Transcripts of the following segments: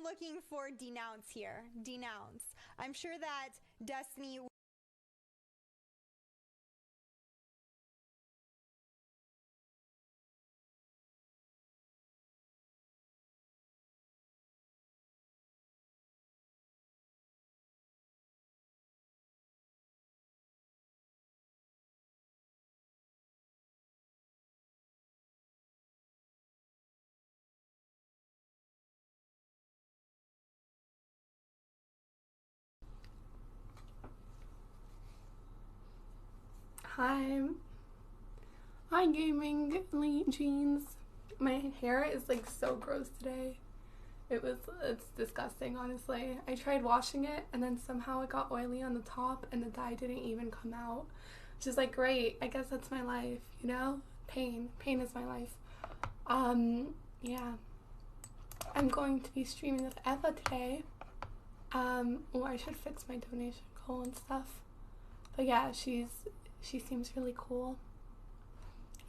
Looking for denounce here. Denounce. I'm sure that Destiny. Hi, hi gaming jeans. My hair is like so gross today. It's disgusting, honestly. I tried washing it and then somehow it got oily on the top and the dye didn't even come out. Which is like great. I guess that's my life, you know? Pain is my life. Yeah. I'm going to be streaming with Eva today. I should fix my donation goal and stuff. But yeah, she seems really cool.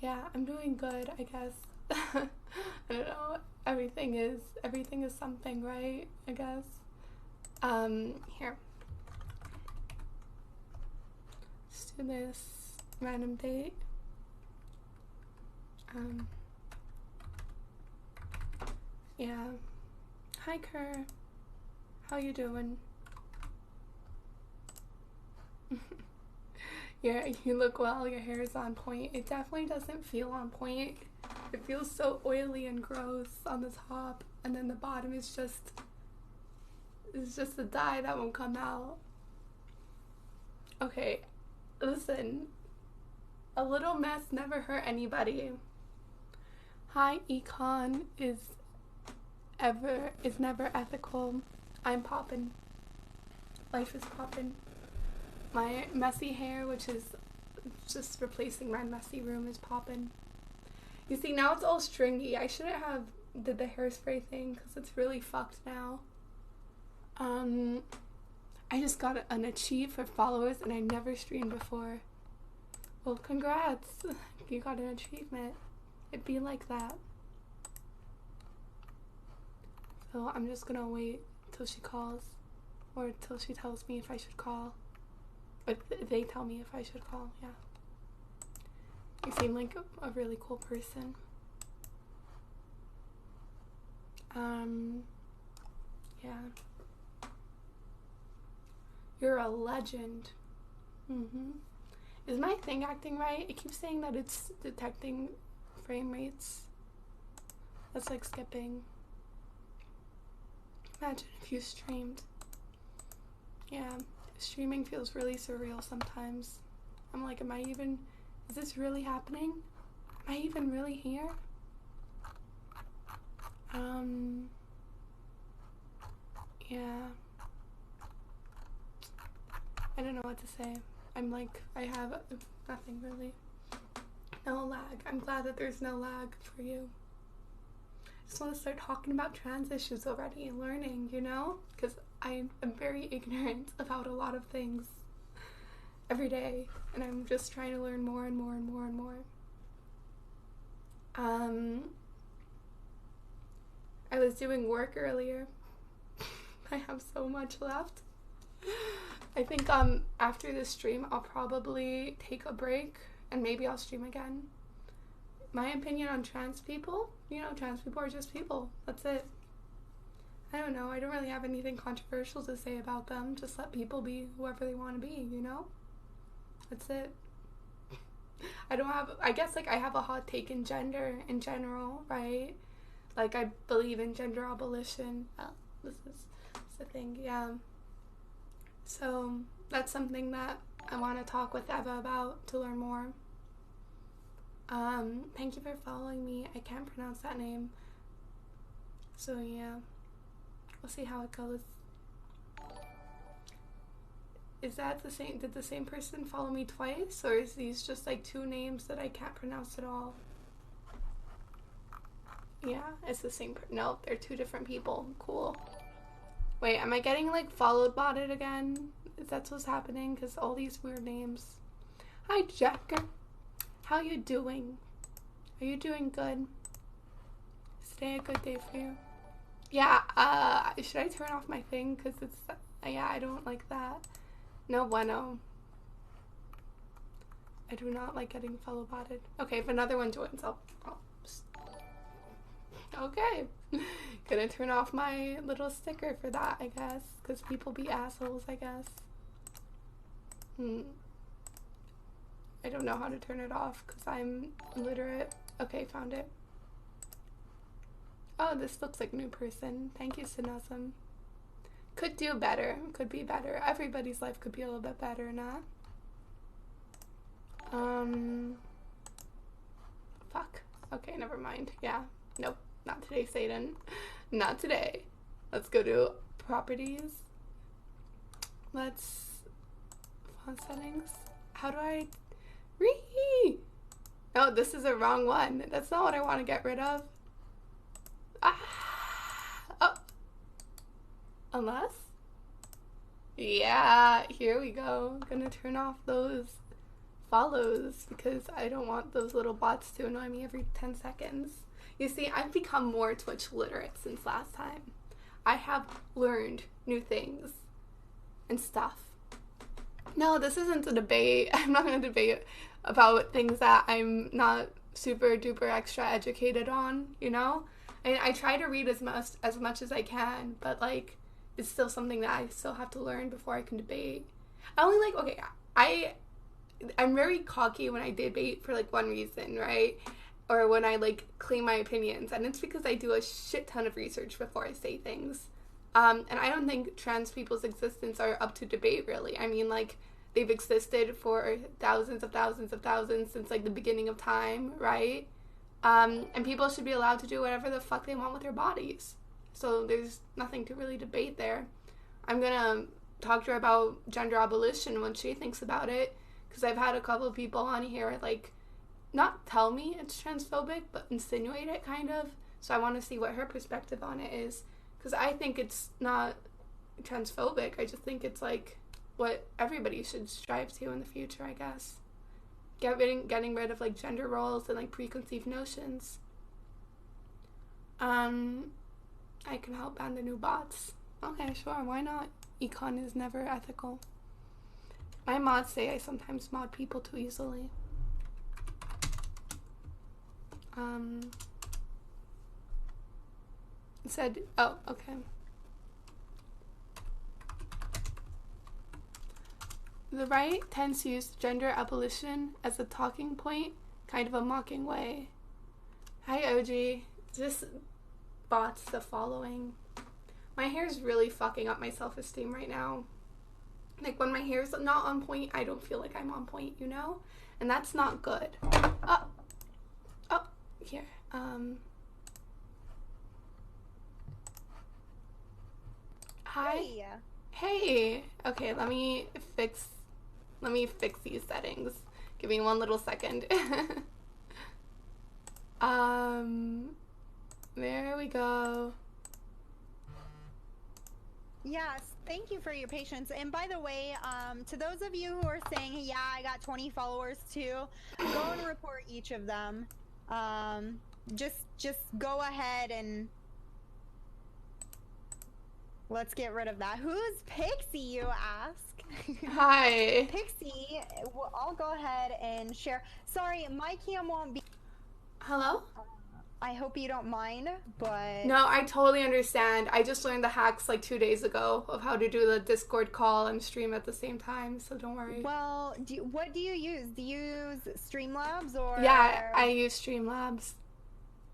Yeah, I'm doing good, I guess. I don't know. Everything is something, right? I guess. Here. Let's do this random date. Yeah. Hi, Kerr. How you doing? You look well. Your hair is on point. It definitely doesn't feel on point. It feels so oily and gross on the top, and then the bottom is just the dye that won't come out. Okay, listen. A little mess never hurt anybody. Hi, econ is never ethical. I'm poppin'. Life is poppin'. My messy hair, which is just replacing my messy room, is popping. You see, now it's all stringy. I shouldn't have did the hairspray thing because it's really fucked now. I just got an achieve for followers and I never streamed before. Well, congrats. You got an achievement. It'd be like that. So I'm just gonna wait till she calls or till she tells me if I should call. But they tell me if I should call, yeah. You seem like a really cool person. Yeah. You're a legend. Is my thing acting right? It keeps saying that it's detecting frame rates. That's like skipping. Imagine if you streamed. Yeah. Streaming feels really surreal sometimes. I'm like, is this really happening? Am I even really here? Yeah. I don't know what to say. I'm like, I have nothing really. No lag. I'm glad that there's no lag for you. I just want to start talking about trans issues already and learning, you know? Because I am very ignorant about a lot of things every day, and I'm just trying to learn more and more and more and more. I was doing work earlier. I have so much left. I think after this stream I'll probably take a break and maybe I'll stream again. My opinion on trans people, trans people are just people. That's it. I don't know. I don't really have anything controversial to say about them. Just let people be whoever they want to be, That's it. I guess I have a hot take in gender in general, right? Like I believe in gender abolition. This is the thing, yeah. So that's something that I want to talk with Eva about to learn more. Thank you for following me. I can't pronounce that name. So yeah. We'll see how it goes. Is that the same? Did the same person follow me twice? Or is these just like two names that I can't pronounce at all? Yeah, it's the same. No, they're two different people. Cool. Wait, am I getting like followed botted again? Is that what's happening? Because all these weird names. Hi, Jack. How you doing? Are you doing good? Is today a good day for you? Yeah, should I turn off my thing? Because it's, yeah, I don't like that. No bueno. I do not like getting fellow botted. Okay, if another one joins, I'll okay. Gonna turn off my little sticker for that, I guess. Because people be assholes, I guess. I don't know how to turn it off because I'm illiterate. Okay, found it. Oh, this looks like new person. Thank you, Sinasam. Could do better. Could be better. Everybody's life could be a little bit better, not? Fuck. Okay, never mind. Yeah. Nope. Not today, Satan. Not today. Let's go to properties. Let's... font settings. How do I... Oh, this is a wrong one. That's not what I want to get rid of. Oh. Unless? Yeah, here we go. I'm gonna turn off those follows because I don't want those little bots to annoy me every 10 seconds. You see, I've become more Twitch literate since last time. I have learned new things and stuff. No, this isn't a debate. I'm not going to debate about things that I'm not super duper extra educated on, you know? And I try to read as much as I can, but like it's still something that I still have to learn before I can debate. I only like, okay, I'm very cocky when I debate for like one reason, right? Or when I like claim my opinions, and it's because I do a shit ton of research before I say things. And I don't think trans people's existence are up to debate, really. I mean, like, they've existed for thousands since like the beginning of time, right? And people should be allowed to do whatever the fuck they want with their bodies. So there's nothing to really debate there. I'm gonna talk to her about gender abolition when she thinks about it, because I've had a couple of people on here, like, not tell me it's transphobic, but insinuate it, kind of. So I want to see what her perspective on it is, because I think it's not transphobic. I just think it's, like, what everybody should strive to in the future, I guess. Getting rid of, like, gender roles and, like, preconceived notions. I can help ban the new bots. Okay, sure, why not? Econ is never ethical. My mods say I sometimes mod people too easily. It said, oh, okay. The right tends to use gender abolition as a talking point, kind of a mocking way. Hi, OG. Just bots the following. My hair is really fucking up my self-esteem right now. Like, when my hair's not on point, I don't feel like I'm on point, you know? And that's not good. Oh, here. Hi. Hey. Okay, let me fix these settings. Give me one little second. There we go. Yes, thank you for your patience. And by the way, to those of you who are saying, yeah, I got 20 followers too, go and report each of them. Just go ahead and let's get rid of that. Who's Pixie, you ask? Hi. Pixie, I'll go ahead and share. Sorry, my cam won't be... Hello? I hope you don't mind, but... No, I totally understand. I just learned the hacks like 2 days ago of how to do the Discord call and stream at the same time, so don't worry. Well, what do you use? Do you use Streamlabs or... Yeah, I use Streamlabs.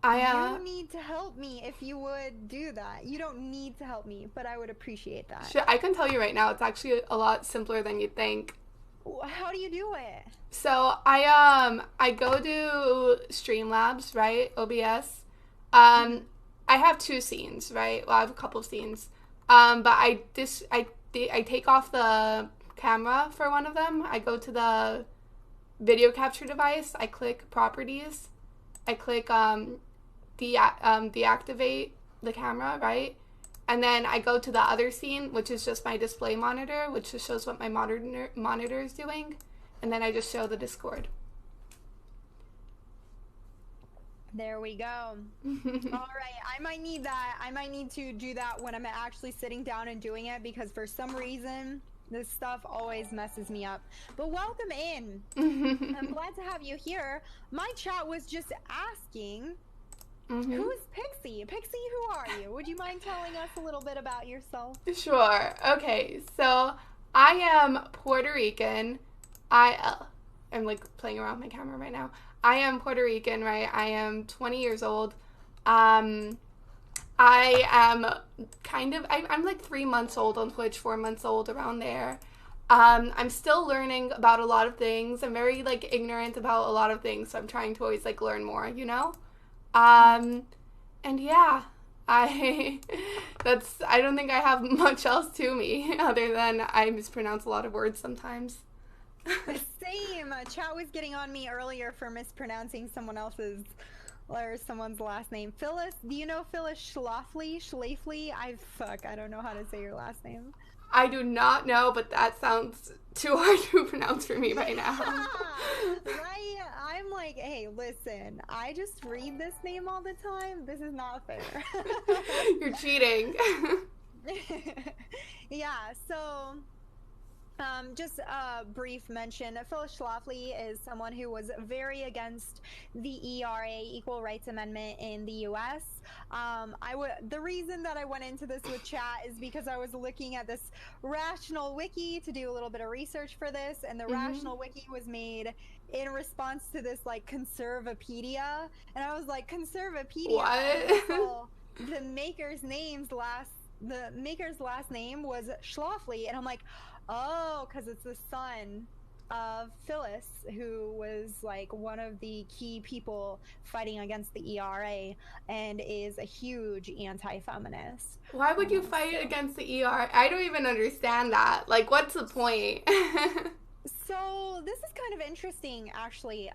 You need to help me if you would do that. You don't need to help me, but I would appreciate that. Shit, I can tell you right now, it's actually a lot simpler than you'd think. How do you do it? So I go to Streamlabs, right? OBS. I have 2 scenes, right? Well, I have a couple of scenes. But I take off the camera for one of them. I go to the video capture device. I click properties. I click deactivate the camera, right? And then I go to the other scene, which is just my display monitor, which just shows what my monitor is doing. And then I just show the Discord. There we go. All right, I might need that. I might need to do that when I'm actually sitting down and doing it, because for some reason this stuff always messes me up. But welcome in. I'm glad to have you here. My chat was just asking, who's Pixie? Pixie, who are you? Would you mind telling us a little bit about yourself? Sure. Okay, so I am Puerto Rican. I'm like playing around with my camera right now. I am Puerto Rican, right? I am 20 years old. I am I'm like 3 months old on Twitch, 4 months old, around there. I'm still learning about a lot of things. I'm very like ignorant about a lot of things, so I'm trying to always like learn more, you know? And yeah, I don't think I have much else to me other than I mispronounce a lot of words sometimes. Same. Chat was getting on me earlier for mispronouncing someone's last name. Phyllis, do you know Phyllis Schlafly? I don't know how to say your last name. I do not know, but that sounds too hard to pronounce for me right now. Right? I'm like, hey, listen, I just read this name all the time. This is not fair. You're cheating. Yeah, so just a brief mention. Phyllis Schlafly is someone who was very against the ERA, Equal Rights Amendment, in the U.S. The reason that I went into this with chat is because I was looking at this Rational Wiki to do a little bit of research for this, and the Rational Wiki was made in response to this like Conservapedia, and I was like, Conservapedia? What? Well, the maker's last name was Schlafly, and I'm like, oh, because it's the son of Phyllis, who was like one of the key people fighting against the ERA and is a huge anti-feminist. Why would you fight against the ERA? I don't even understand that. Like, what's the point? So this is kind of interesting, actually.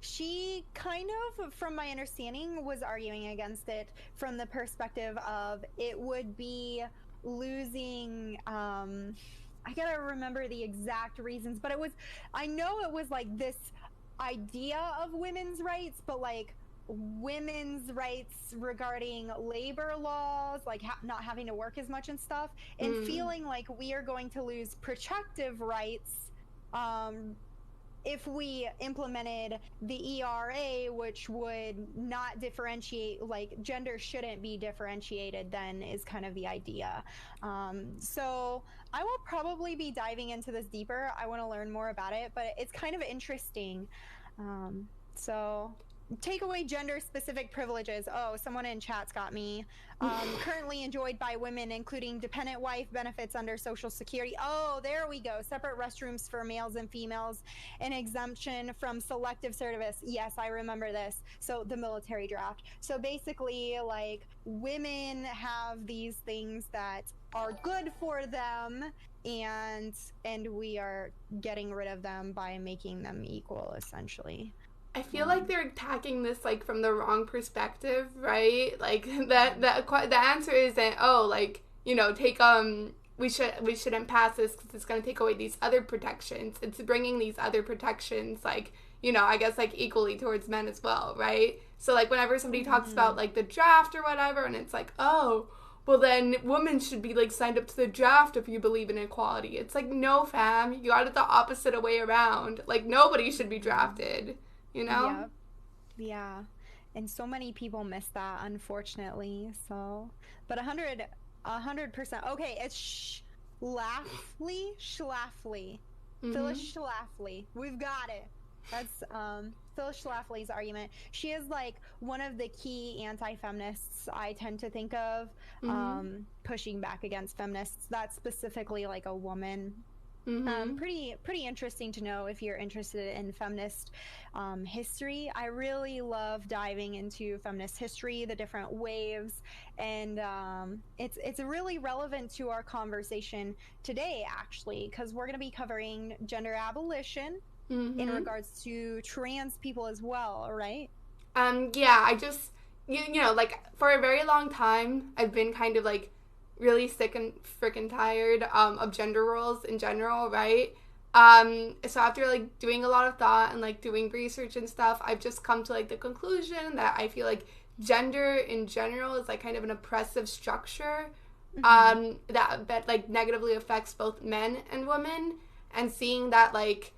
She kind of, from my understanding, was arguing against it from the perspective of it would be losing, I gotta remember the exact reasons, but I know it was like this idea of women's rights, but like women's rights regarding labor laws, like not having to work as much and stuff, and feeling like we are going to lose protective rights if we implemented the ERA, which would not differentiate, like gender shouldn't be differentiated, then is kind of the idea. So I will probably be diving into this deeper. I want to learn more about it, but it's kind of interesting. So take away gender-specific privileges. Oh, someone in chat's got me. Currently enjoyed by women, including dependent wife benefits under Social Security. Oh, there we go. Separate restrooms for males and females, an exemption from selective service. Yes, I remember this. So the military draft. So basically, like, women have these things that are good for them, and we are getting rid of them by making them equal, essentially. I feel like they're attacking this like from the wrong perspective, right? Like the answer isn't, oh, like, you know, we shouldn't pass this because it's going to take away these other protections. It's bringing these other protections, like, you know, I guess like equally towards men as well, right? So like whenever somebody talks about like the draft or whatever, and it's like, oh, well then women should be like signed up to the draft if you believe in equality. It's like, no, fam, you got it the opposite way around. Like, nobody should be drafted. You know? Yep. Yeah. And so many people miss that, unfortunately. So, but 100%. Okay, it's Schlafly. Phyllis Schlafly. We've got it. That's Phyllis Schlafly's argument. She is like one of the key anti-feminists I tend to think of, pushing back against feminists. That's specifically like a woman. Pretty interesting to know if you're interested in feminist history. I really love diving into feminist history, the different waves, and it's really relevant to our conversation today, actually, because we're going to be covering gender abolition in regards to trans people as well, right? Yeah, I just, you know, like, for a very long time, I've been kind of, like, really sick and freaking tired of gender roles in general, right? So after like doing a lot of thought and like doing research and stuff, I've just come to like the conclusion that I feel like gender in general is like kind of an oppressive structure that like negatively affects both men and women, and seeing that like,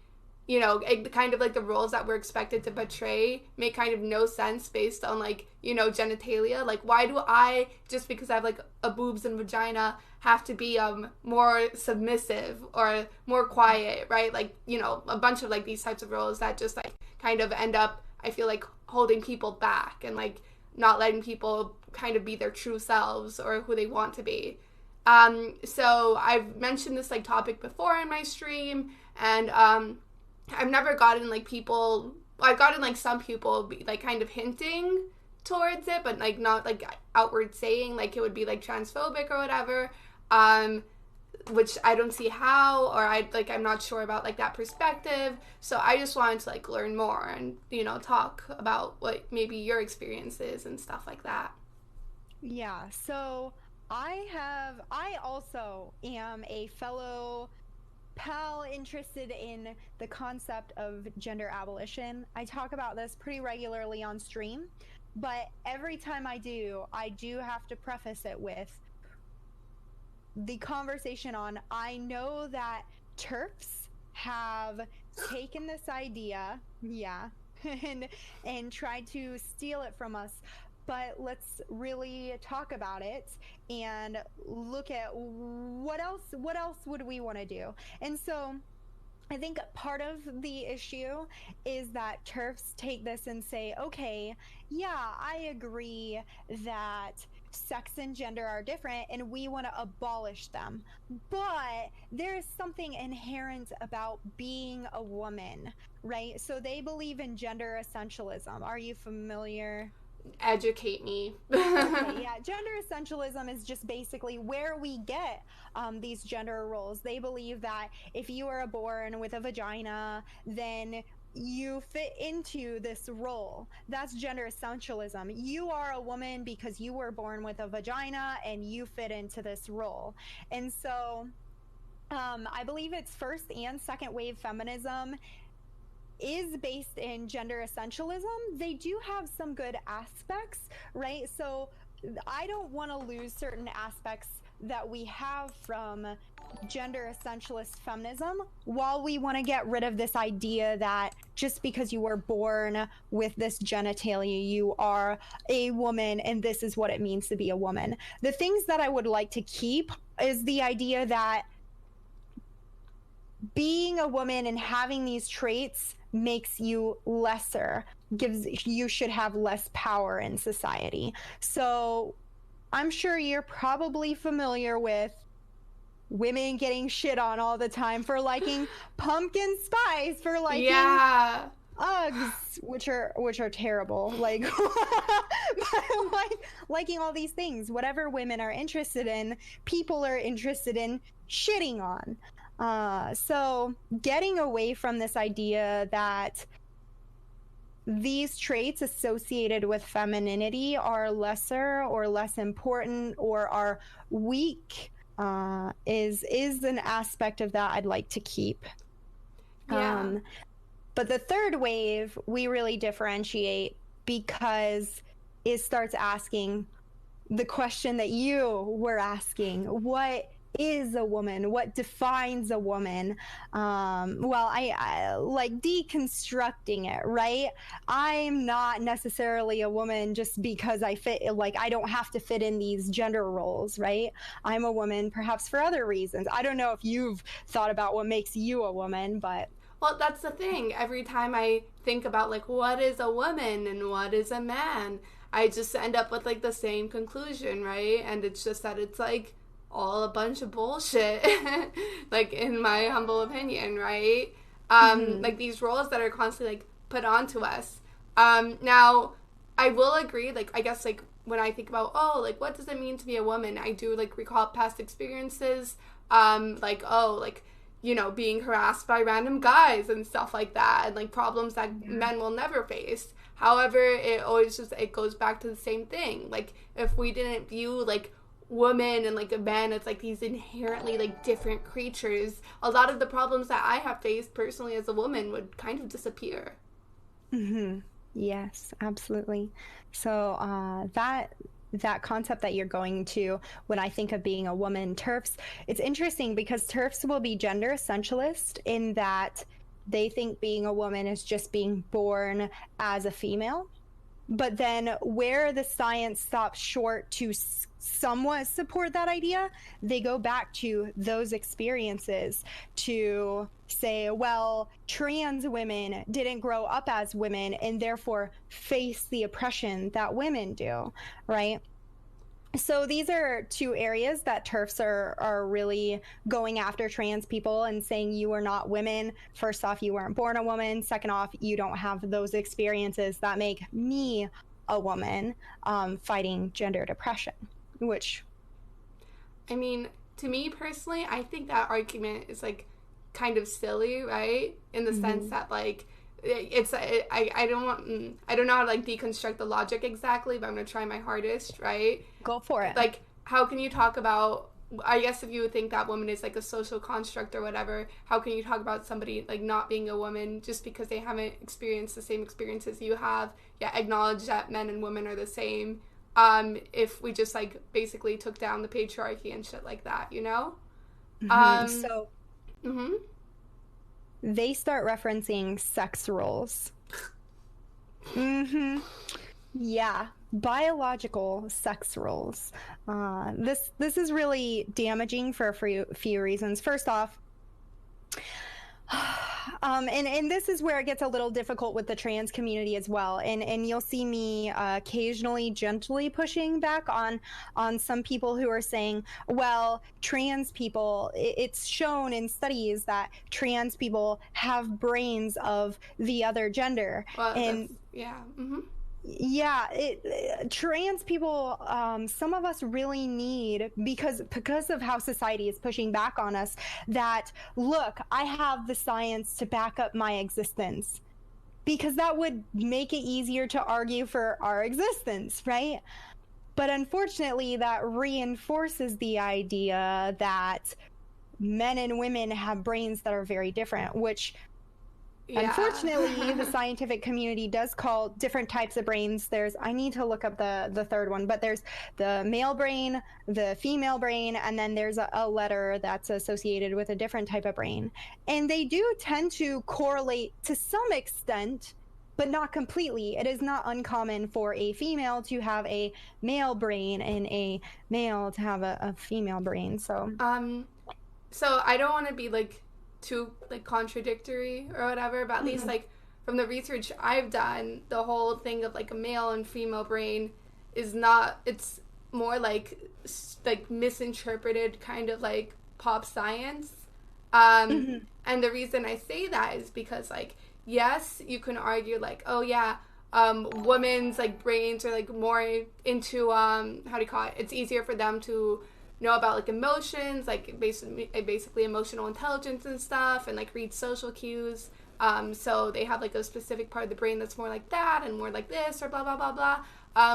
you know, it, kind of like the roles that we're expected to portray make kind of no sense based on like, you know, genitalia. Like, why do I, just because I have like a boobs and vagina, have to be more submissive or more quiet, right? Like, you know, a bunch of like these types of roles that just like kind of end up, I feel like, holding people back and like not letting people kind of be their true selves or who they want to be. So I've mentioned this like topic before in my stream, and I've never gotten like people, I've gotten like some people be, like kind of hinting towards it, but like not like outward saying like it would be like transphobic or whatever, which I don't see how, or I'm not sure about like that perspective. So I just wanted to like learn more and, you know, talk about what maybe your experience is and stuff like that. Yeah, so I also am a fellow pal interested in the concept of gender abolition. I talk about this pretty regularly on stream, but every time I do have to preface it with the conversation on, I know that TERFs have taken this idea, yeah, and tried to steal it from us. But let's really talk about it and look at what else would we want to do. And so I think part of the issue is that TERFs take this and say, okay, yeah, I agree that sex and gender are different and we want to abolish them. But there's something inherent about being a woman, right? So they believe in gender essentialism. Are you familiar? Educate me. Okay, yeah. Gender essentialism is just basically where we get these gender roles. They believe that if you are born with a vagina, then you fit into this role. That's gender essentialism. You are a woman because you were born with a vagina and you fit into this role. And so I believe it's first and second wave feminism is based in gender essentialism. They do have some good aspects, right? So I don't want to lose certain aspects that we have from gender essentialist feminism, while we want to get rid of this idea that just because you were born with this genitalia, you are a woman and this is what it means to be a woman. The things that I would like to keep is the idea that being a woman and having these traits makes you lesser, you should have less power in society. So I'm sure you're probably familiar with women getting shit on all the time for liking pumpkin spice, for liking Uggs, which are terrible. Like, liking all these things, whatever women are interested in, people are interested in shitting on. So getting away from this idea that these traits associated with femininity are lesser or less important or are weak is an aspect of that I'd like to keep. Yeah. But the third wave, we really differentiate because it starts asking the question that you were asking: what is a woman? What defines a woman? Well, I like deconstructing it, right? I'm not necessarily a woman just because I fit, like, I don't have to fit in these gender roles, right? I'm a woman perhaps for other reasons. I don't know if you've thought about what makes you a woman, but Well, that's the thing. Every time I think about like what is a woman and what is a man, I just end up with like the same conclusion, right? And it's just that it's like all a bunch of bullshit, like in my humble opinion, right? Like these roles that are constantly like put onto us. Now, I will agree, like I guess like when I think about, oh, like what does it mean to be a woman, I do like recall past experiences, like, oh, like, you know, being harassed by random guys and stuff like that, and like problems that men will never face. However, it always just, it goes back to the same thing. Like, if we didn't view like woman and like a man, it's like these inherently like different creatures, a lot of the problems that I have faced personally as a woman would kind of disappear. Hmm. Yes, absolutely. So that concept that you're going to when I think of being a woman, TERFs, it's interesting because TERFs will be gender essentialist in that they think being a woman is just being born as a female. But then, where the science stops short to somewhat support that idea, they go back to those experiences to say, well, trans women didn't grow up as women and therefore face the oppression that women do, right? So these are two areas that TERFs are really going after trans people and saying you are not women. First off, you weren't born a woman. Second off, you don't have those experiences that make me a woman, fighting gender depression, which. I mean, to me personally, I think that argument is like kind of silly, right? In the sense Mhm. that like I don't want I don't know how to like deconstruct the logic exactly, but I'm gonna try my hardest, right? Go for it. Like, how can you talk about, I guess if you think that woman is like a social construct or whatever, how can you talk about somebody like not being a woman just because they haven't experienced the same experiences you have, yet acknowledge that men and women are the same, if we just like basically took down the patriarchy and shit like that, you know? um So mm-hmm. they start referencing sex roles. Hmm. Yeah, biological sex roles. This is really damaging for a few reasons. First off, and this is where it gets a little difficult with the trans community as well. And you'll see me occasionally gently pushing back on some people who are saying, well, trans people, it's shown in studies that trans people have brains of the other gender. Well, that's, And yeah. Mm-hmm. yeah, trans people, some of us really need, because of how society is pushing back on us, that look, I have the science to back up my existence, because that would make it easier to argue for our existence, right? But unfortunately, that reinforces the idea that men and women have brains that are very different, which Yeah. unfortunately, the scientific community does call different types of brains. I need to look up the third one, but there's the male brain, the female brain, and then there's a letter that's associated with a different type of brain. And they do tend to correlate to some extent, but not completely. It is not uncommon for a female to have a male brain and a male to have a female brain. So, um so I don't want to be like too like contradictory or whatever, but at least like from the research I've done, the whole thing of like a male and female brain is not, it's more like misinterpreted kind of like pop science. um mhm. and the reason I say that is because like, yes, you can argue like, oh yeah, women's like brains are like more into how do you call it, it's easier for them to know about like emotions, like basically emotional intelligence and stuff, and like read social cues. So they have like a specific part of the brain that's more like that and more like this or blah blah blah blah.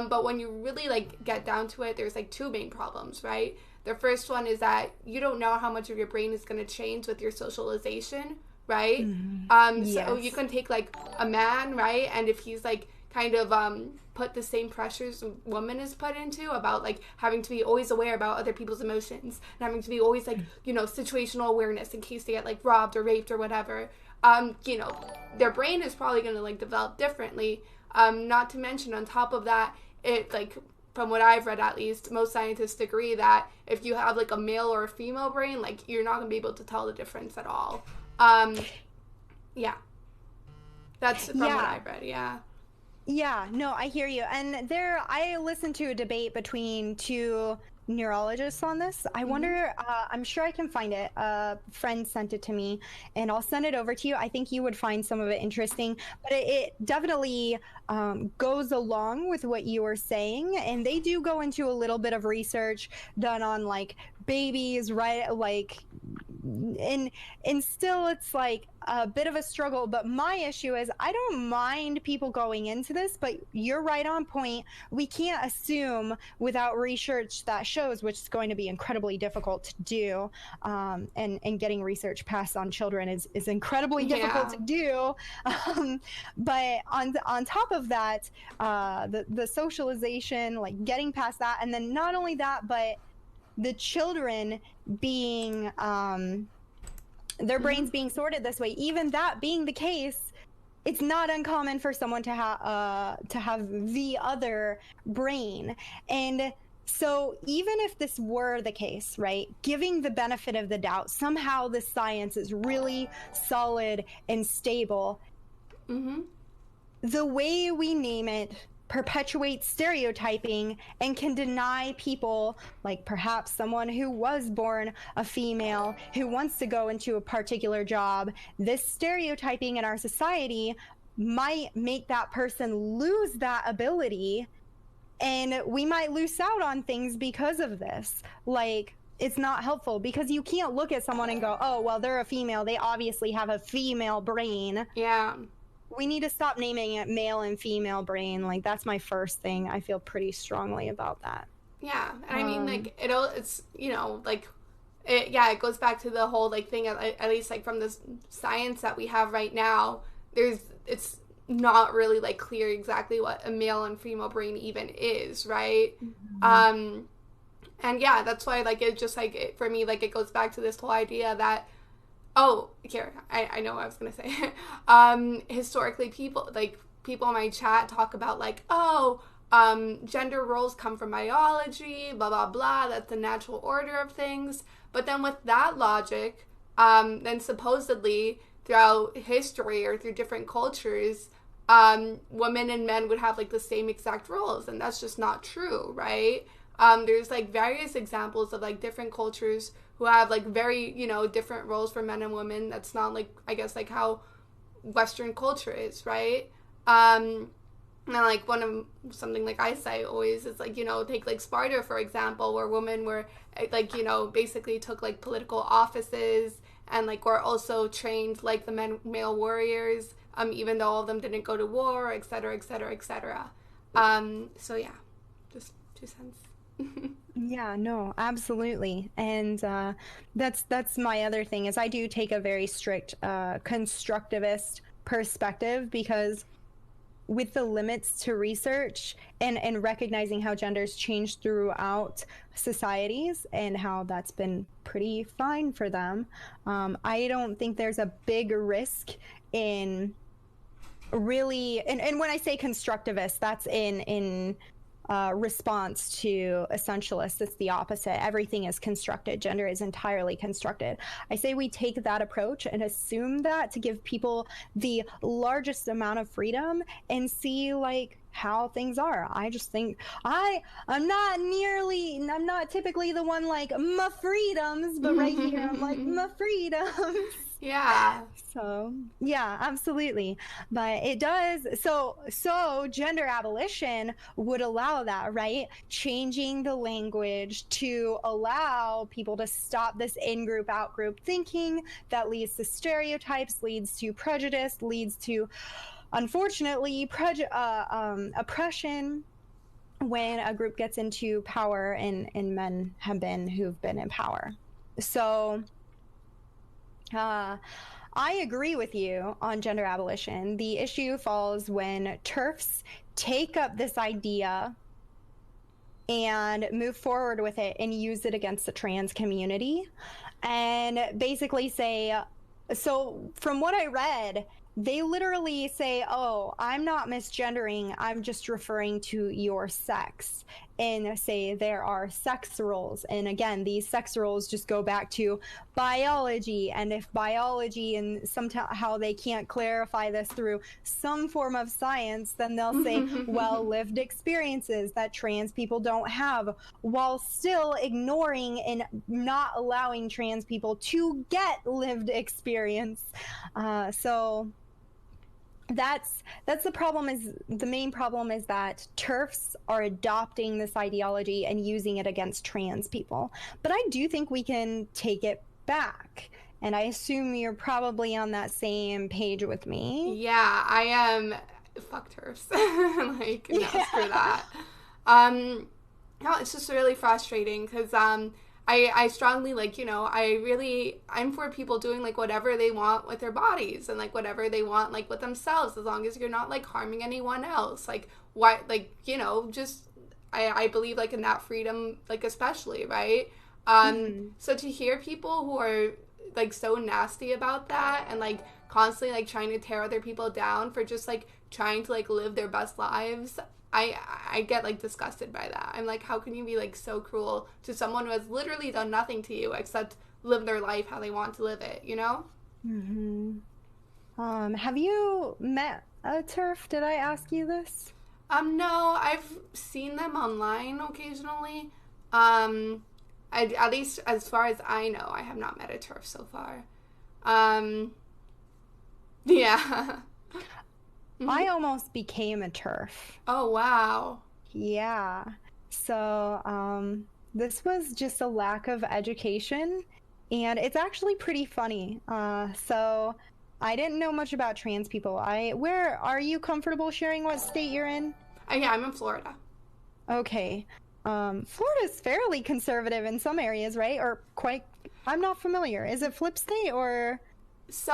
But when you really like get down to it, there's like two main problems, right? The first one is that you don't know how much of your brain is going to change with your socialization, right? So you Yes. can take like a man, right, and if he's like kind of put the same pressures a woman is put into about like having to be always aware about other people's emotions and having to be always like, you know, situational awareness in case they get like robbed or raped or whatever. You know, their brain is probably going to like develop differently. Not to mention on top of that, it like, from what I've read at least, most scientists agree that if you have like a male or a female brain, like you're not going to be able to tell the difference at all. um yeah, that's from what Yeah. I've read. Yeah. Yeah, no, I hear you. And I listened to a debate between two neurologists on this. I Mm-hmm. wonder, I'm sure I can find it. A friend sent it to me, and I'll send it over to you. I think you would find some of it interesting, but it definitely goes along with what you were saying. And they do go into a little bit of research done on like babies, right? Like and and still it's like a bit of a struggle. But my issue is I don't mind people going into this, but you're right on point. We can't assume without research that shows, which is going to be incredibly difficult to do. And getting research passed on children is incredibly difficult to do. But on top of that, the socialization, like getting past that, and then not only that, but the children being their brains being sorted this way, even that being the case, it's not uncommon for someone to have the other brain. And so even if this were the case, right, giving the benefit of the doubt, somehow the science is really solid and stable, the way we name it perpetuates stereotyping and can deny people, like perhaps someone who was born a female who wants to go into a particular job. This stereotyping in our society might make that person lose that ability, and we might lose out on things because of this. Like, it's not helpful because you can't look at someone and go, oh, well, they're a female, they obviously have a female brain. Yeah. We need to stop naming it male and female brain. Like, that's my first thing. I feel pretty strongly about that. Yeah. And I mean, like, it's, you know, like, it goes back to the whole, like, thing, at least, like, from this science that we have right now, it's not really, like, clear exactly what a male and female brain even is, right? And yeah, that's why, like, it just, like, for me, like, it goes back to this whole idea that, oh, here, I know what I was going to say. Historically, people in my chat talk about, like, oh, gender roles come from biology, blah, blah, blah, that's the natural order of things. But then with that logic, then supposedly throughout history or through different cultures, women and men would have, like, the same exact roles, and that's just not true, right? There's, like, various examples of, like, different cultures who have, like, very, you know, different roles for men and women. That's not, like, I guess, like, how Western culture is, right? And, like, something, like, I say always is, like, you know, take, like, Sparta, for example, where women were, like, you know, basically took, like, political offices and, like, were also trained like the male warriors, even though all of them didn't go to war, et cetera, et cetera, et cetera. So, yeah, just 2 cents. Yeah, no, absolutely. And that's my other thing is I do take a very strict constructivist perspective, because with the limits to research and recognizing how genders change throughout societies and how that's been pretty fine for them, I don't think there's a big risk in really, and when I say constructivist, that's in response to essentialists. It's the opposite. Everything is constructed. Gender is entirely constructed. I say we take that approach and assume that to give people the largest amount of freedom and see, like, how things are. I just think I'm not typically the one like my freedoms, but right here I'm like my freedoms. Yeah. So, yeah, absolutely. But it does. So gender abolition would allow that, right? Changing the language to allow people to stop this in-group, out-group thinking that leads to stereotypes, leads to prejudice, leads to, unfortunately, oppression when a group gets into power, and men who've been in power. So, I agree with you on gender abolition. The issue falls when TERFs take up this idea and move forward with it and use it against the trans community and basically say, so from what I read, they literally say, oh, I'm not misgendering, I'm just referring to your sex, and say there are sex roles. And again, these sex roles just go back to biology, and if biology and somehow they can't clarify this through some form of science, then they'll say, well, lived experiences that trans people don't have, while still ignoring and not allowing trans people to get lived experience. So that's the problem. Is the main problem is that TERFs are adopting this ideology and using it against trans people. But I do think we can take it back. And I assume you're probably on that same page with me. Yeah, I am. Fuck turfs. Like, no, screw Yeah. that. No, it's just really frustrating because I strongly like, I'm for people doing like whatever they want with their bodies and like whatever they want like with themselves, as long as you're not like harming anyone else. Like, why, like, just I believe like in that freedom, like, especially, right? Mhm. So to hear people who are like so nasty about that and like constantly like trying to tear other people down for just like trying to like live their best lives, I get like disgusted by that. I'm like, how can you be like so cruel to someone who has literally done nothing to you except live their life how they want to live it, you know? Mhm. Have you met a turf? Did I ask you this? No, I've seen them online occasionally. Um, at least as far as I know, I have not met a turf so far. Um, yeah. I almost became a turf. Oh, wow. Yeah. So, this was just a lack of education, and it's actually pretty funny. So I didn't know much about trans people. Where are you comfortable sharing what state you're in? Yeah, I'm in Florida. Okay. Florida's fairly conservative in some areas, right? Or quite, I'm not familiar. Is it flip state or? So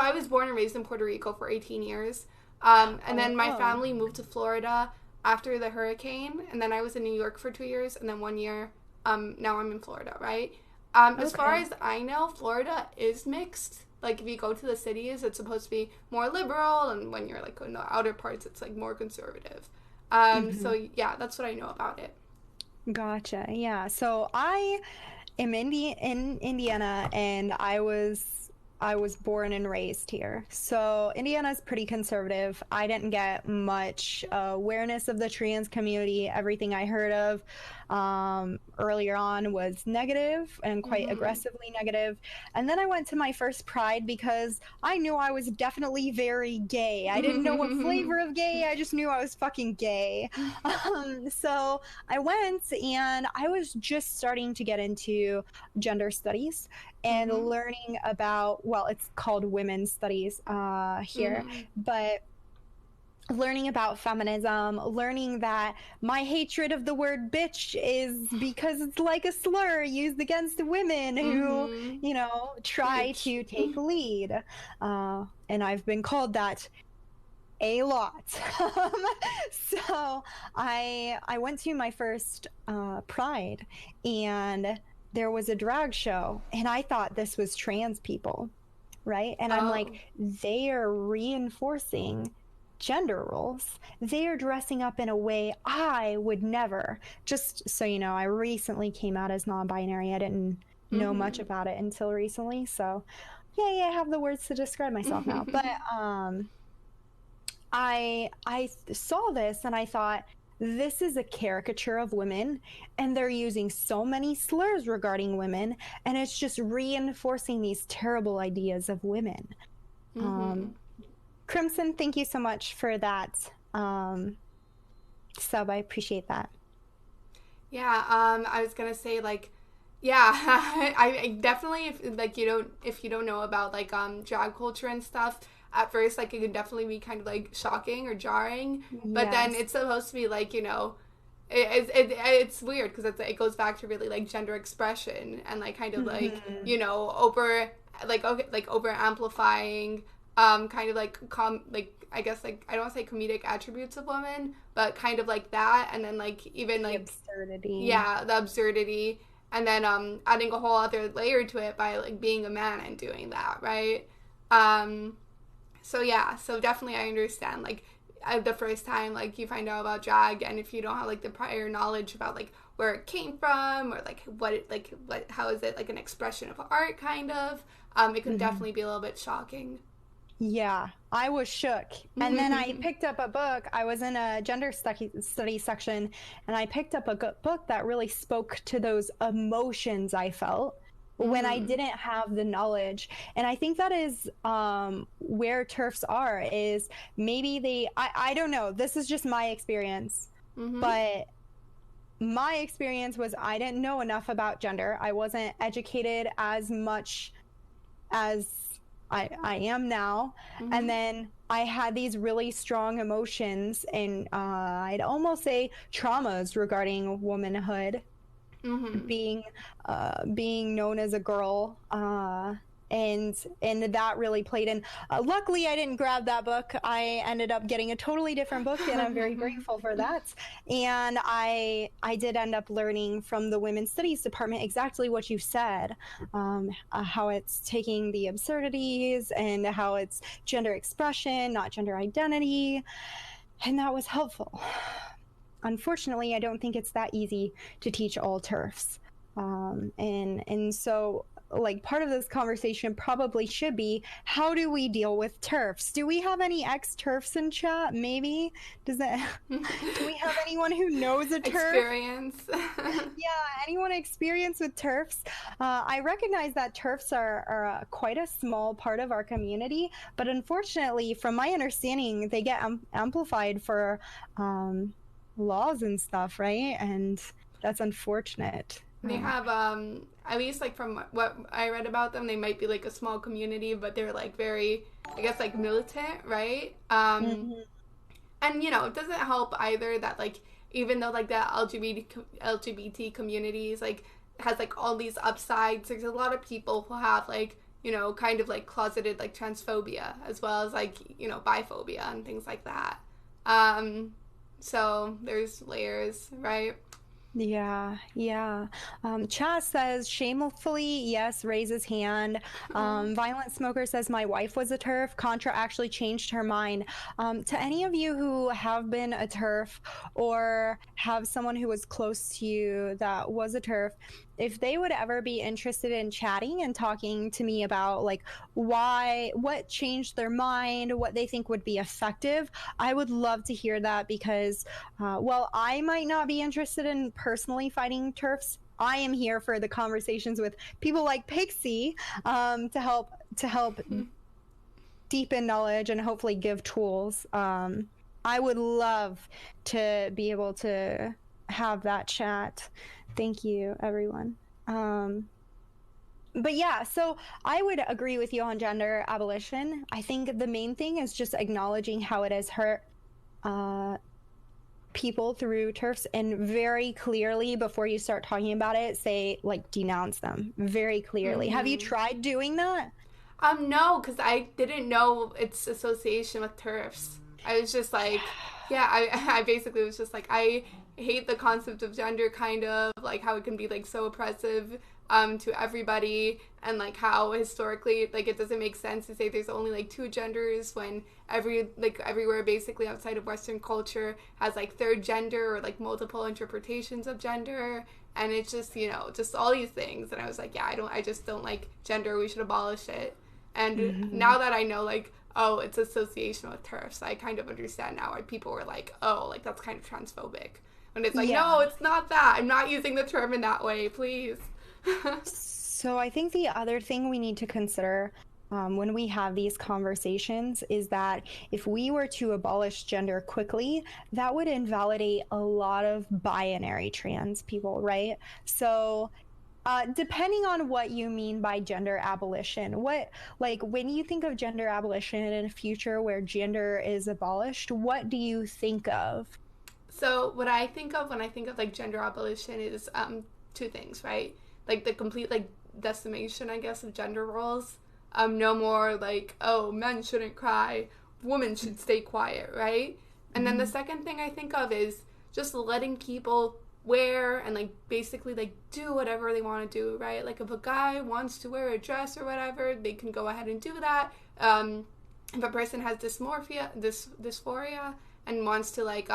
I was born and raised in Puerto Rico for 18 years. And then my Oh, family moved to Florida after the hurricane, and then I was in New York for 2 years, and then 1 year, now I'm in Florida, right? As far okay. as I know, Florida is mixed. Like, if you go to the cities, it's supposed to be more liberal, and when you're like in the outer parts, it's like more conservative. So Hmm. yeah, that's what I know about it. Gotcha. Yeah. So I am in Indiana, and I was born and raised here. So Indiana's pretty conservative. I didn't get much awareness of the trans community. Everything I heard of earlier on was negative and quite Mm-hmm. aggressively negative. And then I went to my first Pride because I knew I was definitely very gay. I didn't know what flavor of gay. I just knew I was fucking gay. So I went and I was just starting to get into gender studies and Mm-hmm. learning about, well, it's called women's studies here, Mm-hmm. but learning about feminism, learning that my hatred of the word bitch is because it's like a slur used against women who, Mm-hmm. try Preach. to take lead. And I've been called that a lot. So I went to my first Pride, and there was a drag show, and I thought this was trans people, right? And I'm like, Oh. they are reinforcing gender roles. They are dressing up in a way I would never. Just so you know, I recently came out as non-binary. I didn't know much Mm-hmm. about it until recently, so yeah, I have the words to describe myself now. But I saw this and I thought, this is a caricature of women, and they're using so many slurs regarding women, and it's just reinforcing these terrible ideas of women. Mm-hmm. Um, Crimson, thank you so much for that sub. I appreciate that. Yeah, I was gonna say like, yeah, I definitely if you don't know about like drag culture and stuff, at first like it could definitely be kind of like shocking or jarring, but then Yes. it's supposed to be like it's weird because it goes back to really like gender expression and like kind of like Hmm. over like okay, like over amplifying kind of like like I guess like I don't want to say comedic attributes of women, but kind of like that, and then like even The like absurdity. yeah, the absurdity, and then adding a whole other layer to it by like being a man and doing that, right? Um so yeah, so definitely I understand like the first time like you find out about drag, and if you don't have like the prior knowledge about like where it came from or like what how is it like an expression of art kind of, it can Hmm. definitely be a little bit shocking. Yeah, I was shook. And then I picked up a book. I was in a gender study section, and I picked up a book that really spoke to those emotions I felt when I Mm-hmm. didn't have the knowledge. And I think that is where TERFs are, is maybe I don't know. This is just my experience, Mm-hmm. but my experience was I didn't know enough about gender. I wasn't educated as much as I am now. And Mm-hmm. then I had these really strong emotions and I'd almost say traumas regarding womanhood, Mm-hmm. being being known as a girl, and that really played in. Luckily, I didn't grab that book. I ended up getting a totally different book, and I'm very grateful for that. And I did end up learning from the women's studies department exactly what you said, how it's taking the absurdities and how it's gender expression, not gender identity, and that was helpful. Unfortunately, I don't think it's that easy to teach all turfs. And so like part of this conversation probably should be, how do we deal with turfs? Do we have any ex-turfs in chat? Maybe. Does that do we have anyone who knows a turf? Experience. Yeah, anyone experienced with turfs? I recognize that turfs are quite a small part of our community, but unfortunately, from my understanding, they get amplified for um, laws and stuff, right? And that's unfortunate. They have at least like from what I read about them, they might be like a small community, but they're like very, I guess, like militant, right? Mhm. And you know, it doesn't help either that like even though like the LGBT communities like has like all these upsides, there's a lot of people who have like, you know, kind of like closeted like transphobia as well as like, you know, biphobia and things like that. Um, so there's layers, right? Yeah, yeah. Chaz says shamefully, yes, raise his hand. Oh. Violent Smoker says my wife was a turf. Contra actually changed her mind. To any of you who have been a turf or have someone who was close to you that was a turf, if they would ever be interested in chatting and talking to me about like what changed their mind, what they think would be effective, I would love to hear that because while I might not be interested in personally fighting turfs, I am here for the conversations with people like Pixie to help deepen knowledge and hopefully give tools. I would love to be able to have that chat. Thank you, everyone. But yeah, so I would agree with you on gender abolition. I think the main thing is just acknowledging how it has hurt uh, people through turfs and very clearly before you start talking about it, say like denounce them very clearly. Have you Mm-hmm. tried doing that? No, because I didn't know its association with turfs. I was just like, yeah, I basically was just like, I hate the concept of gender, kind of like how it can be like so oppressive to everybody, and like how historically like it doesn't make sense to say there's only like two genders when everywhere basically outside of Western culture has like third gender or like multiple interpretations of gender, and it's just, you know, just all these things. And I was like, yeah, I just don't like gender, we should abolish it. And Mm-hmm. now that I know, like, oh, it's association with turfs, I kind of understand now why people were like, oh, like, that's kind of transphobic. When it's like, Yeah. no, it's not that. I'm not using the term in that way, please. So I think the other thing we need to consider when we have these conversations is that if we were to abolish gender quickly, that would invalidate a lot of binary trans people, right? So depending on what you mean by gender abolition, like when you think of gender abolition in a future where gender is abolished, what do you think of? So what I think of when I think of like gender abolition is two things, right? Like the complete like decimation, I guess, of gender roles. No more like, oh, men shouldn't cry, women should stay quiet, right? And then the Mhm. second thing I think of is just letting people wear and like basically like do whatever they want to do, right? Like if a guy wants to wear a dress or whatever, they can go ahead and do that. If a person has dysphoria and wants to like,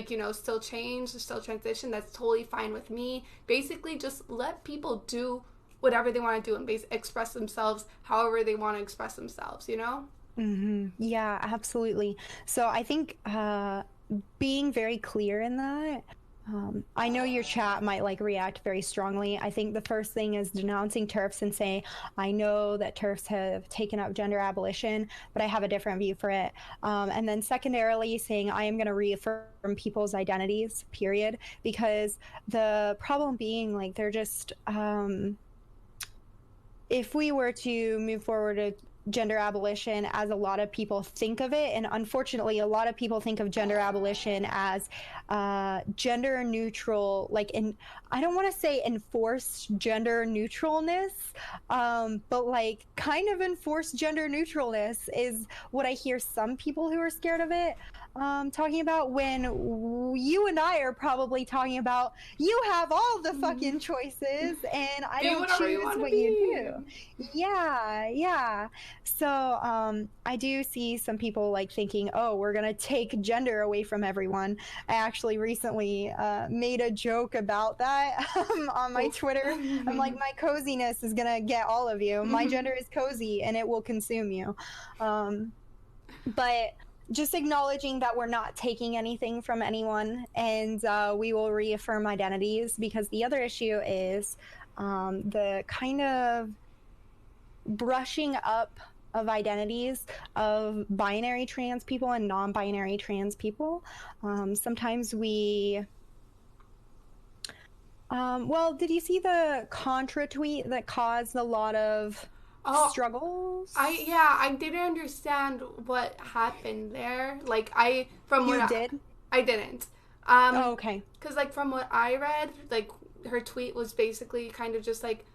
you know, still change, still transition, that's totally fine with me. Basically just let people do whatever they want to do and express themselves however they want to express themselves, you know? Yeah, absolutely. So I think being very clear in that, I know your chat might like react very strongly. I think the first thing is denouncing TERFs and say, I know that TERFs have taken up gender abolition, but I have a different view for it. And then secondarily, saying I am going to reaffirm people's identities, period, because the problem being like they're just if we were to move forward with gender abolition as a lot of people think of it, and unfortunately, a lot of people think of gender abolition as gender neutral, like I don't want to say enforced gender neutralness, but like kind of enforced gender neutralness is what I hear some people who are scared of it talking about, when you and I are probably talking about you have all the fucking choices and I Be don't whatever you choose want to what you be. do. Yeah. So I do see some people like thinking, oh, we're gonna take gender away from everyone. I actually recently made a joke about that on my Oof. Twitter. I'm like, my coziness is gonna get all of you. My gender is cozy and it will consume you. But just acknowledging that we're not taking anything from anyone, and we will reaffirm identities, because the other issue is the kind of brushing up of identities of binary trans people and non-binary trans people. Sometimes we well, did you see the Contra tweet that caused a lot of Oh, struggles? I didn't understand what happened there. Like You did? I didn't. Oh, okay. Cuz like from what I read, like her tweet was basically kind of just like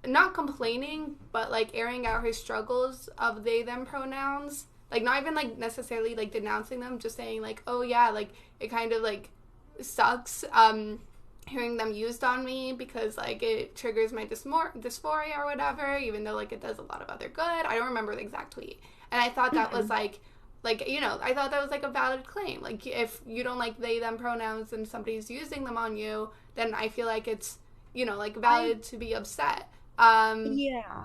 not complaining, but like airing out her struggles of they them pronouns. Like not even like necessarily like denouncing them, just saying like, "Oh yeah, like it kind of like sucks hearing them used on me because like it triggers my dysphoria or whatever, even though like it does a lot of other good." I don't remember the exact tweet. And I thought that was like you know, I thought that was like a valid claim. Like if you don't like they them pronouns and somebody's using them on you, then I feel like it's, you know, like valid to be upset. Yeah.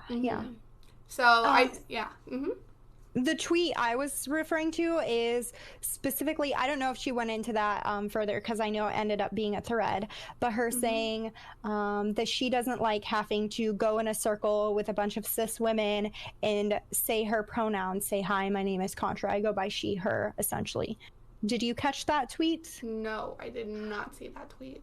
So Um, yeah. the tweet I was referring to is specifically, I don't know if she went into that further, because I know it ended up being a thread, but her saying that she doesn't like having to go in a circle with a bunch of cis women and say her pronouns, say, hi, my name is Contra, I go by she, her, essentially. Did you catch that tweet? No, I did not see that tweet.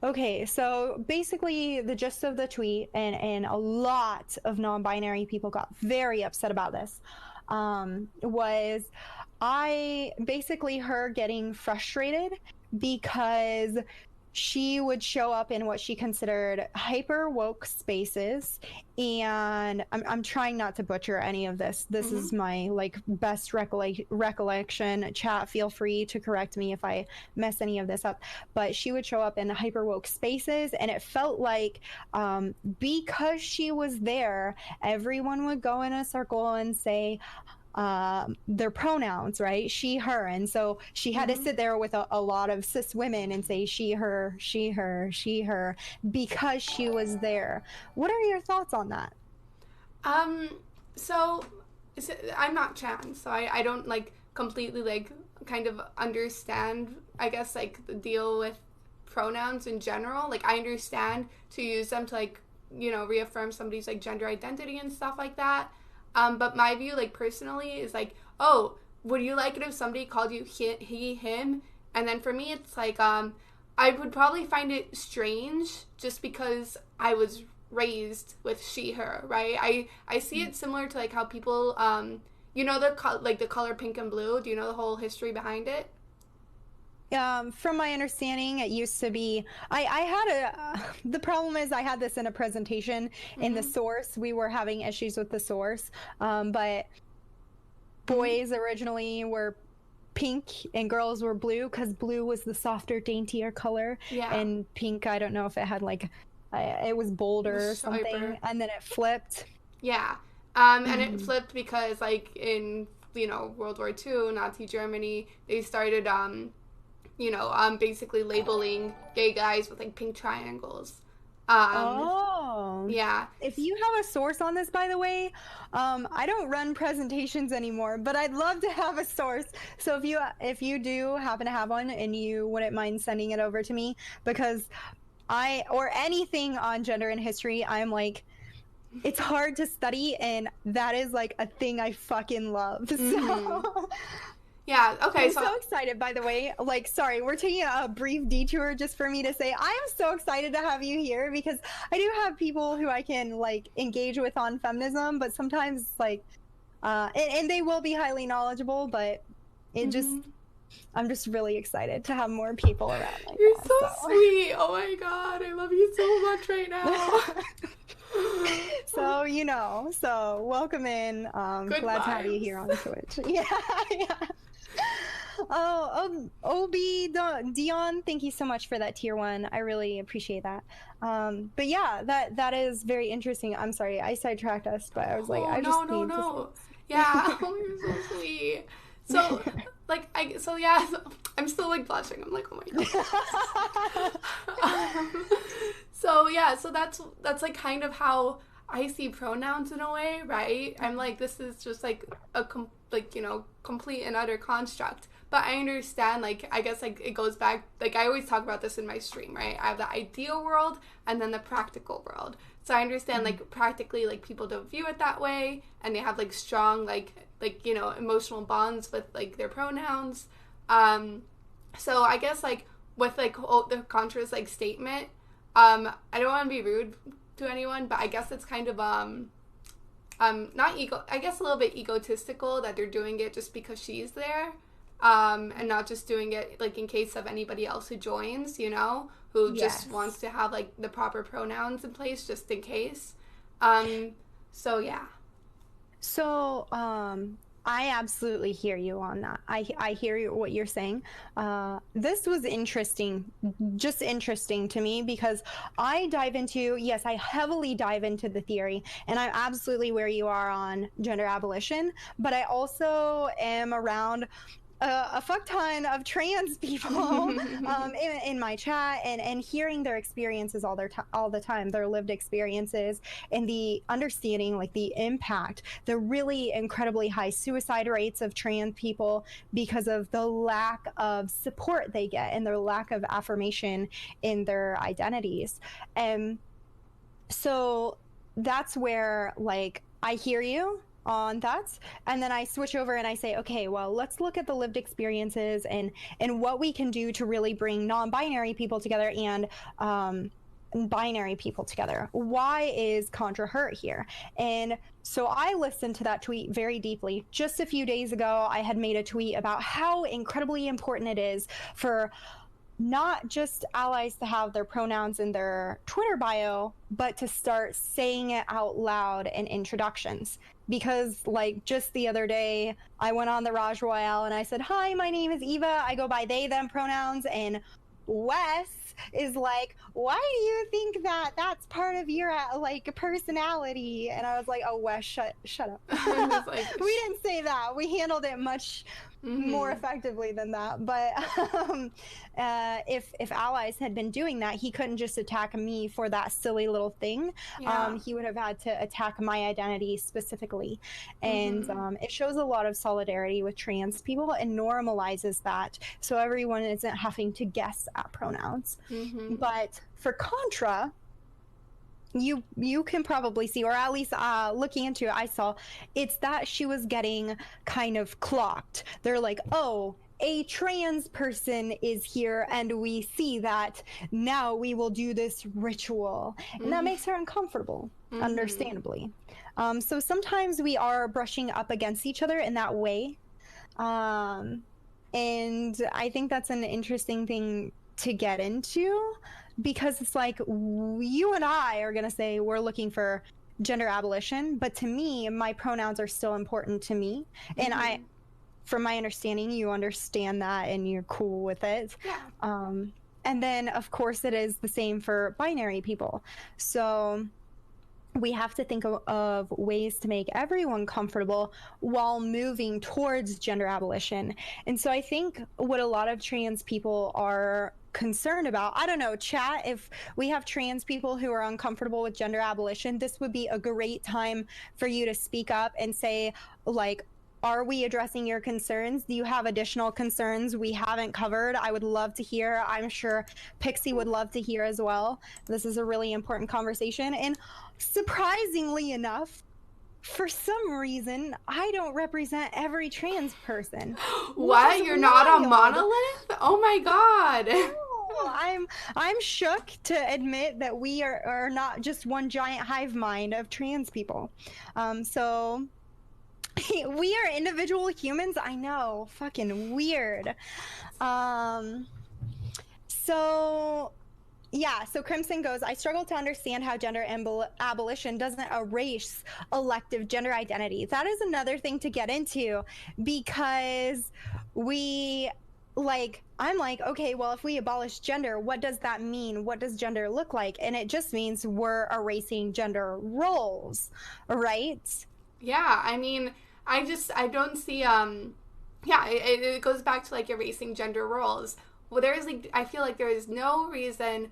Okay, so basically the gist of the tweet, and a lot of non-binary people got very upset about this, was I basically her getting frustrated because she would show up in what she considered hyper woke spaces, and I'm trying not to butcher any of this. This is my like best recollection. Chat, feel free to correct me if I mess any of this up, but she would show up in hyper woke spaces, and it felt like because she was there, everyone would go in a circle and say their pronouns, right? She, her. And so she had to sit there with a lot of cis women and say she, her, she, her, she, her, because she was there. What are your thoughts on that? Um, so, I'm not trans, so I don't like completely like kind of understand, I guess, like the deal with pronouns in general. Like I understand to use them to like, you know, reaffirm somebody's like gender identity and stuff like that. But my view, like personally, is like, oh, would you like it if somebody called you he, him? And then for me, it's like, I would probably find it strange just because I was raised with she, her, right? I see it similar to like how people, you know, like the color pink and blue. Do you know the whole history behind it? From my understanding, it used to be. I had the problem is I had this in a presentation in the source. We were having issues with the source, but boys originally were pink and girls were blue, because blue was the softer, daintier color, Yeah. and pink, I don't know if it had like it was bolder or something, Sharper. and then it flipped. Yeah. And it flipped because like in, you know, World War II, Nazi Germany, they started you know, basically labeling gay guys with like pink triangles. Yeah. If you have a source on this, by the way, I don't run presentations anymore, but I'd love to have a source. So if you do happen to have one and you wouldn't mind sending it over to me, because or anything on gender and history, I'm like, it's hard to study, and that is like a thing I fucking love. So yeah, okay. I'm so excited, by the way. Like, sorry, we're taking a brief detour just for me to say I am so excited to have you here, because I do have people who I can like engage with on feminism, but sometimes like and they will be highly knowledgeable, but it just I'm just really excited to have more people around like You're that, so sweet. Oh my god, I love you so much right now. So welcome in. Good Glad vibes. to have you here on Twitch. Yeah. OB Dion, thank you so much for that tier 1. I really appreciate that. But yeah, that is very interesting. I'm sorry, I sidetracked us, but I was like, I just need to say. Yeah, oh, you're so sweet. So, like, I'm still, like, blushing. I'm like, oh my god. So that's, like, kind of how I see pronouns in a way, right? I'm like, this is just, like, complete and utter construct. But I understand, like, I guess, like, it goes back, like, I always talk about this in my stream, right? I have the ideal world and then the practical world. So I understand, like, practically, like, people don't view it that way, and they have, like, strong, like emotional bonds with, like, their pronouns. So I guess, like, with, like, the Contra's, like, statement, I don't want to be rude to anyone, but I guess it's kind of, I guess a little bit egotistical that they're doing it just because she's there, and not just doing it, like, in case of anybody else who joins, who just wants to have, like, the proper pronouns in place just in case. So, yeah. So, I absolutely hear you on that. I hear what you're saying. This was just interesting to me, because I heavily dive into the theory, and I'm absolutely where you are on gender abolition, but I also am around a fuck ton of trans people in my chat, and hearing their experiences all the time, their lived experiences, and the understanding, like, the impact, the really incredibly high suicide rates of trans people because of the lack of support they get and their lack of affirmation in their identities. And so that's where, like, I hear you on that, and then I switch over and I say, okay, well, let's look at the lived experiences and what we can do to really bring non-binary people together and binary people together. Why is Contra hurt here? And so I listened to that tweet very deeply. Just a few days ago, I had made a tweet about how incredibly important it is for not just allies to have their pronouns in their Twitter bio, but to start saying it out loud in introductions. Because, like, just the other day, I went on the Raj Royale and I said, hi, my name is Eva. I go by they, them pronouns. And Wes is like, why do you think that that's part of your, like, personality? And I was like, oh, Wes, shut up. Like, we didn't say that. We handled it much more effectively than that. But if allies had been doing that, he couldn't just attack me for that silly little thing. He would have had to attack my identity specifically. And it shows a lot of solidarity with trans people and normalizes that, so everyone isn't having to guess at pronouns. But for Contra, you can probably see, or at least looking into it, I saw it's that she was getting kind of clocked. They're like, oh, a trans person is here, and we see that now we will do this ritual, and that makes her uncomfortable, understandably. So sometimes we are brushing up against each other in that way, and I think that's an interesting thing to get into, because it's like, you and I are going to say we're looking for gender abolition, but to me, my pronouns are still important to me. And from my understanding, you understand that and you're cool with it. Yeah. And then, of course, it is the same for binary people. So we have to think of ways to make everyone comfortable while moving towards gender abolition. And so I think what a lot of trans people are concerned about. I don't know, chat, if we have trans people who are uncomfortable with gender abolition, this would be a great time for you to speak up and say, like, are we addressing your concerns? Do you have additional concerns we haven't covered? I would love to hear. I'm sure Pixie would love to hear as well. This is a really important conversation. And surprisingly enough, for some reason, I don't represent every trans person. What? You're not a monolith? Oh my god. I'm shook to admit that we are not just one giant hive mind of trans people. So we are individual humans. I know, fucking weird. So yeah, so Crimson goes, I struggle to understand how gender abolition doesn't erase elective gender identity. That is another thing to get into, because I'm like, okay, well, if we abolish gender, what does that mean? What does gender look like? And it just means we're erasing gender roles, right? Yeah, I mean, I don't see, it goes back to, like, erasing gender roles. Well, I feel like there is no reason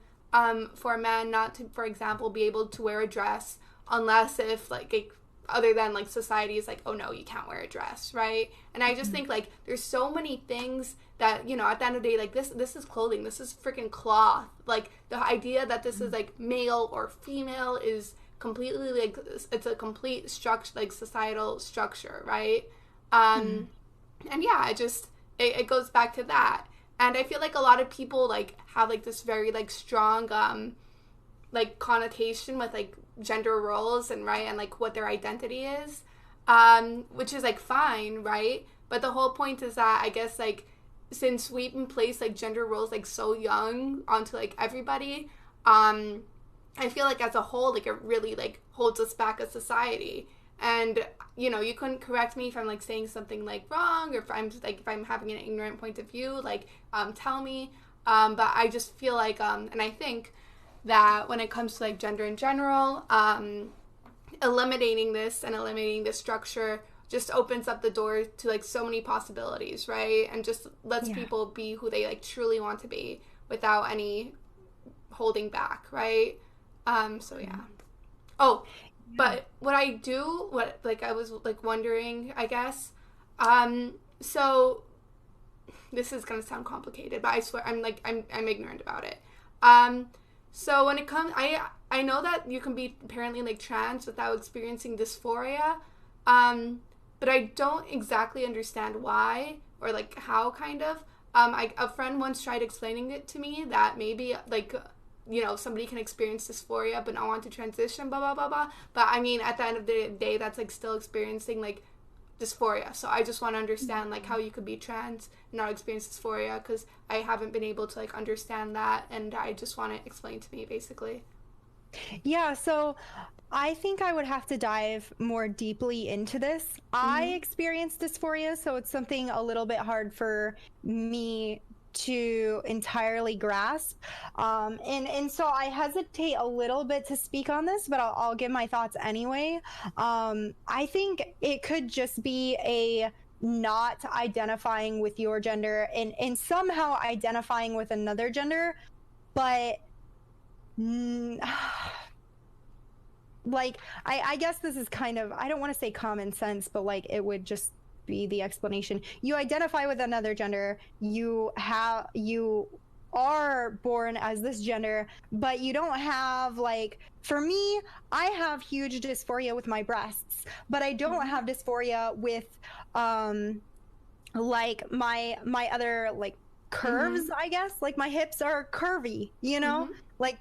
for a man not to, for example, be able to wear a dress unless if, like, other than, like, society is like, oh, no, you can't wear a dress, right? And I just think, like, there's so many things that, you know, at the end of the day, like, this is clothing, this is freaking cloth. Like, the idea that this is, like, male or female is completely, like, it's a complete structure, like, societal structure, right? And yeah, it goes back to that. And I feel like a lot of people, like, have, like, this very, like, strong, like, connotation with, like, gender roles and, right, and, like, what their identity is, which is, like, fine, right? But the whole point is that, I guess, like, since we can place, like, gender roles, like, so young onto, like, everybody, I feel like as a whole, like, it really, like, holds us back as society. And, you know, you couldn't correct me if I'm, like, saying something, like, wrong, or if I'm having an ignorant point of view, like, tell me. But I just feel like, and I think that when it comes to, like, gender in general, eliminating this and eliminating this structure just opens up the door to, like, so many possibilities, right? And just lets people be who they, like, truly want to be without any holding back, right? So, yeah. Oh, but I was, like, wondering, I guess, so this is gonna sound complicated, but I swear I'm ignorant about it. So when it comes, I know that you can be apparently, like, trans without experiencing dysphoria, but I don't exactly understand why, or, like, how, kind of. A friend once tried explaining it to me that maybe, like, you know, somebody can experience dysphoria but not want to transition, blah, blah, blah, blah. But, I mean, at the end of the day, that's, like, still experiencing, like, dysphoria. So I just want to understand, like, how you could be trans and not experience dysphoria, because I haven't been able to, like, understand that, and I just want it explained to me, basically. Yeah, so I think I would have to dive more deeply into this. I experienced dysphoria, so it's something a little bit hard for me to entirely grasp. And so I hesitate a little bit to speak on this, but I'll give my thoughts anyway. I think it could just be a not identifying with your gender and somehow identifying with another gender, but like, I guess this is kind of, I don't want to say common sense, but, like, it would just be the explanation. You identify with another gender, you are born as this gender, but you don't have, like, for me, I have huge dysphoria with my breasts, but I don't have dysphoria with like my other, like, curves, I guess. Like, my hips are curvy, you know? Like,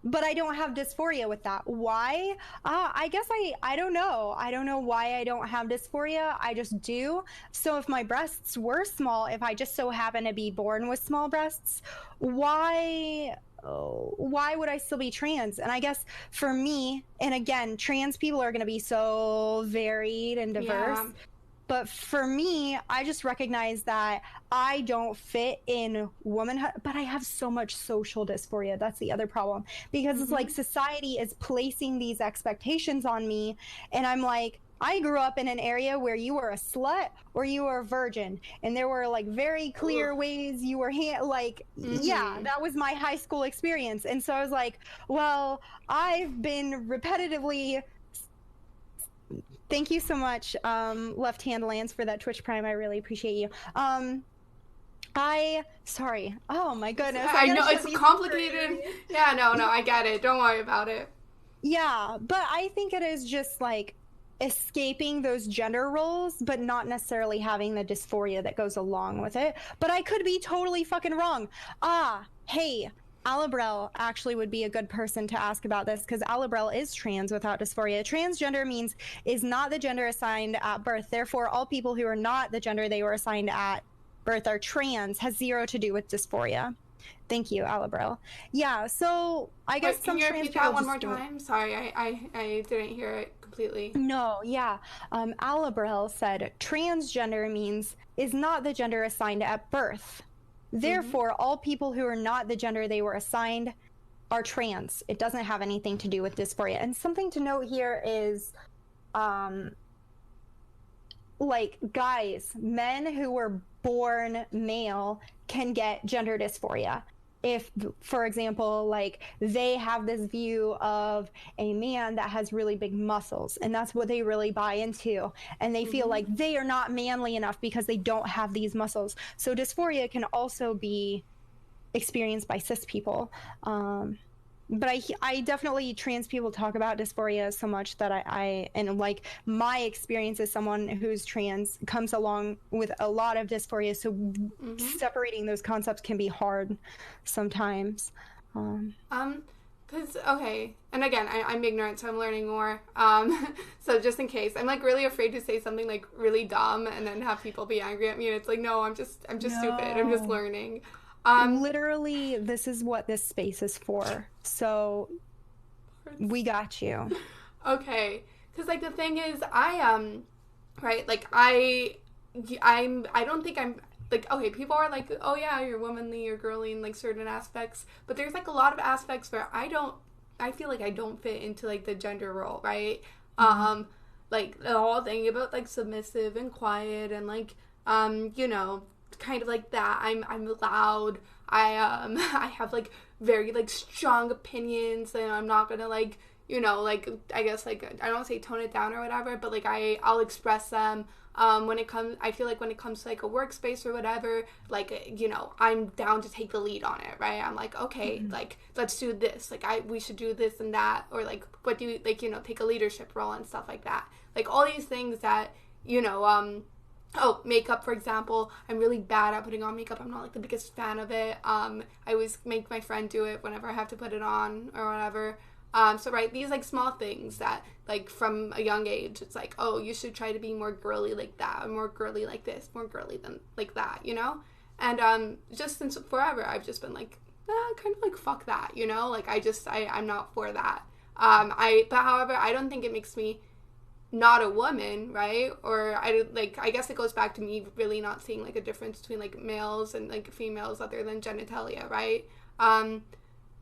but I don't have dysphoria with that. Why? I guess I don't know. I don't know why I don't have dysphoria. I just do. So if my breasts were small, if I just so happen to be born with small breasts, why would I still be trans? And I guess for me, and again, trans people are going to be so varied and diverse. Yeah. But for me, I just recognize that I don't fit in womanhood, but I have so much social dysphoria. That's the other problem. Because it's like society is placing these expectations on me, and I'm like, I grew up in an area where you were a slut or you were a virgin, and there were like very clear ways you were yeah, that was my high school experience. And so I was like, well, I've been repetitively. Thank you so much, Left Hand Lance, for that Twitch Prime. I really appreciate you. Sorry. Oh my goodness. I know it's complicated. Yeah, no, I get it. Don't worry about it. Yeah, but I think it is just like escaping those gender roles, but not necessarily having the dysphoria that goes along with it. But I could be totally fucking wrong. Hey, Alabrel actually would be a good person to ask about this, because Alabrel is trans without dysphoria. Transgender means is not the gender assigned at birth. Therefore, all people who are not the gender they were assigned at birth are trans, has zero to do with dysphoria. Thank you, Alabrel. Yeah, so I guess can you repeat that one more time? Sorry, I didn't hear it completely. No, yeah. Alabrel said transgender means is not the gender assigned at birth. Therefore, all people who are not the gender they were assigned are trans. It doesn't have anything to do with dysphoria. And something to note here is, like, guys, men who were born male can get gender dysphoria. If, for example, like they have this view of a man that has really big muscles, and that's what they really buy into, and they feel like they are not manly enough because they don't have these muscles. So dysphoria can also be experienced by cis people. But I definitely, trans people talk about dysphoria so much that and like my experience as someone who's trans comes along with a lot of dysphoria. So separating those concepts can be hard sometimes. Okay, and again, I'm ignorant, so I'm learning more. So just in case, I'm like really afraid to say something like really dumb and then have people be angry at me, and it's like, no, I'm just stupid. I'm just learning. Literally, this is what this space is for. So we got you. Okay, because like the thing is, right, like I don't think I'm like, okay, people are like, oh yeah, you're womanly, you're girly in like certain aspects, but there's like a lot of aspects where I feel like I don't fit into like the gender role, right? Like the whole thing about like submissive and quiet and like you know, kind of like that. I'm loud. I have like very like strong opinions, and I'm not gonna like, you know, like I guess like I don't say tone it down or whatever, but like I'll express them. I feel like when it comes to like a workspace or whatever, like, you know, I'm down to take the lead on it, right? I'm like, okay, like let's do this, like we should do this and that, or like what do you like, you know, take a leadership role and stuff like that. Like all these things that, you know, oh, makeup, for example. I'm really bad at putting on makeup. I'm not like the biggest fan of it. I always make my friend do it whenever I have to put it on or whatever. So right, these like small things that like from a young age, it's like, oh, you should try to be more girly like that, or more girly like this, more girly than like that, you know? And just since forever, I've just been like, kind of like fuck that, you know? Like I'm not for that. But however, I don't think it makes me not a woman, right? Or I guess it goes back to me really not seeing like a difference between like males and like females other than genitalia, right?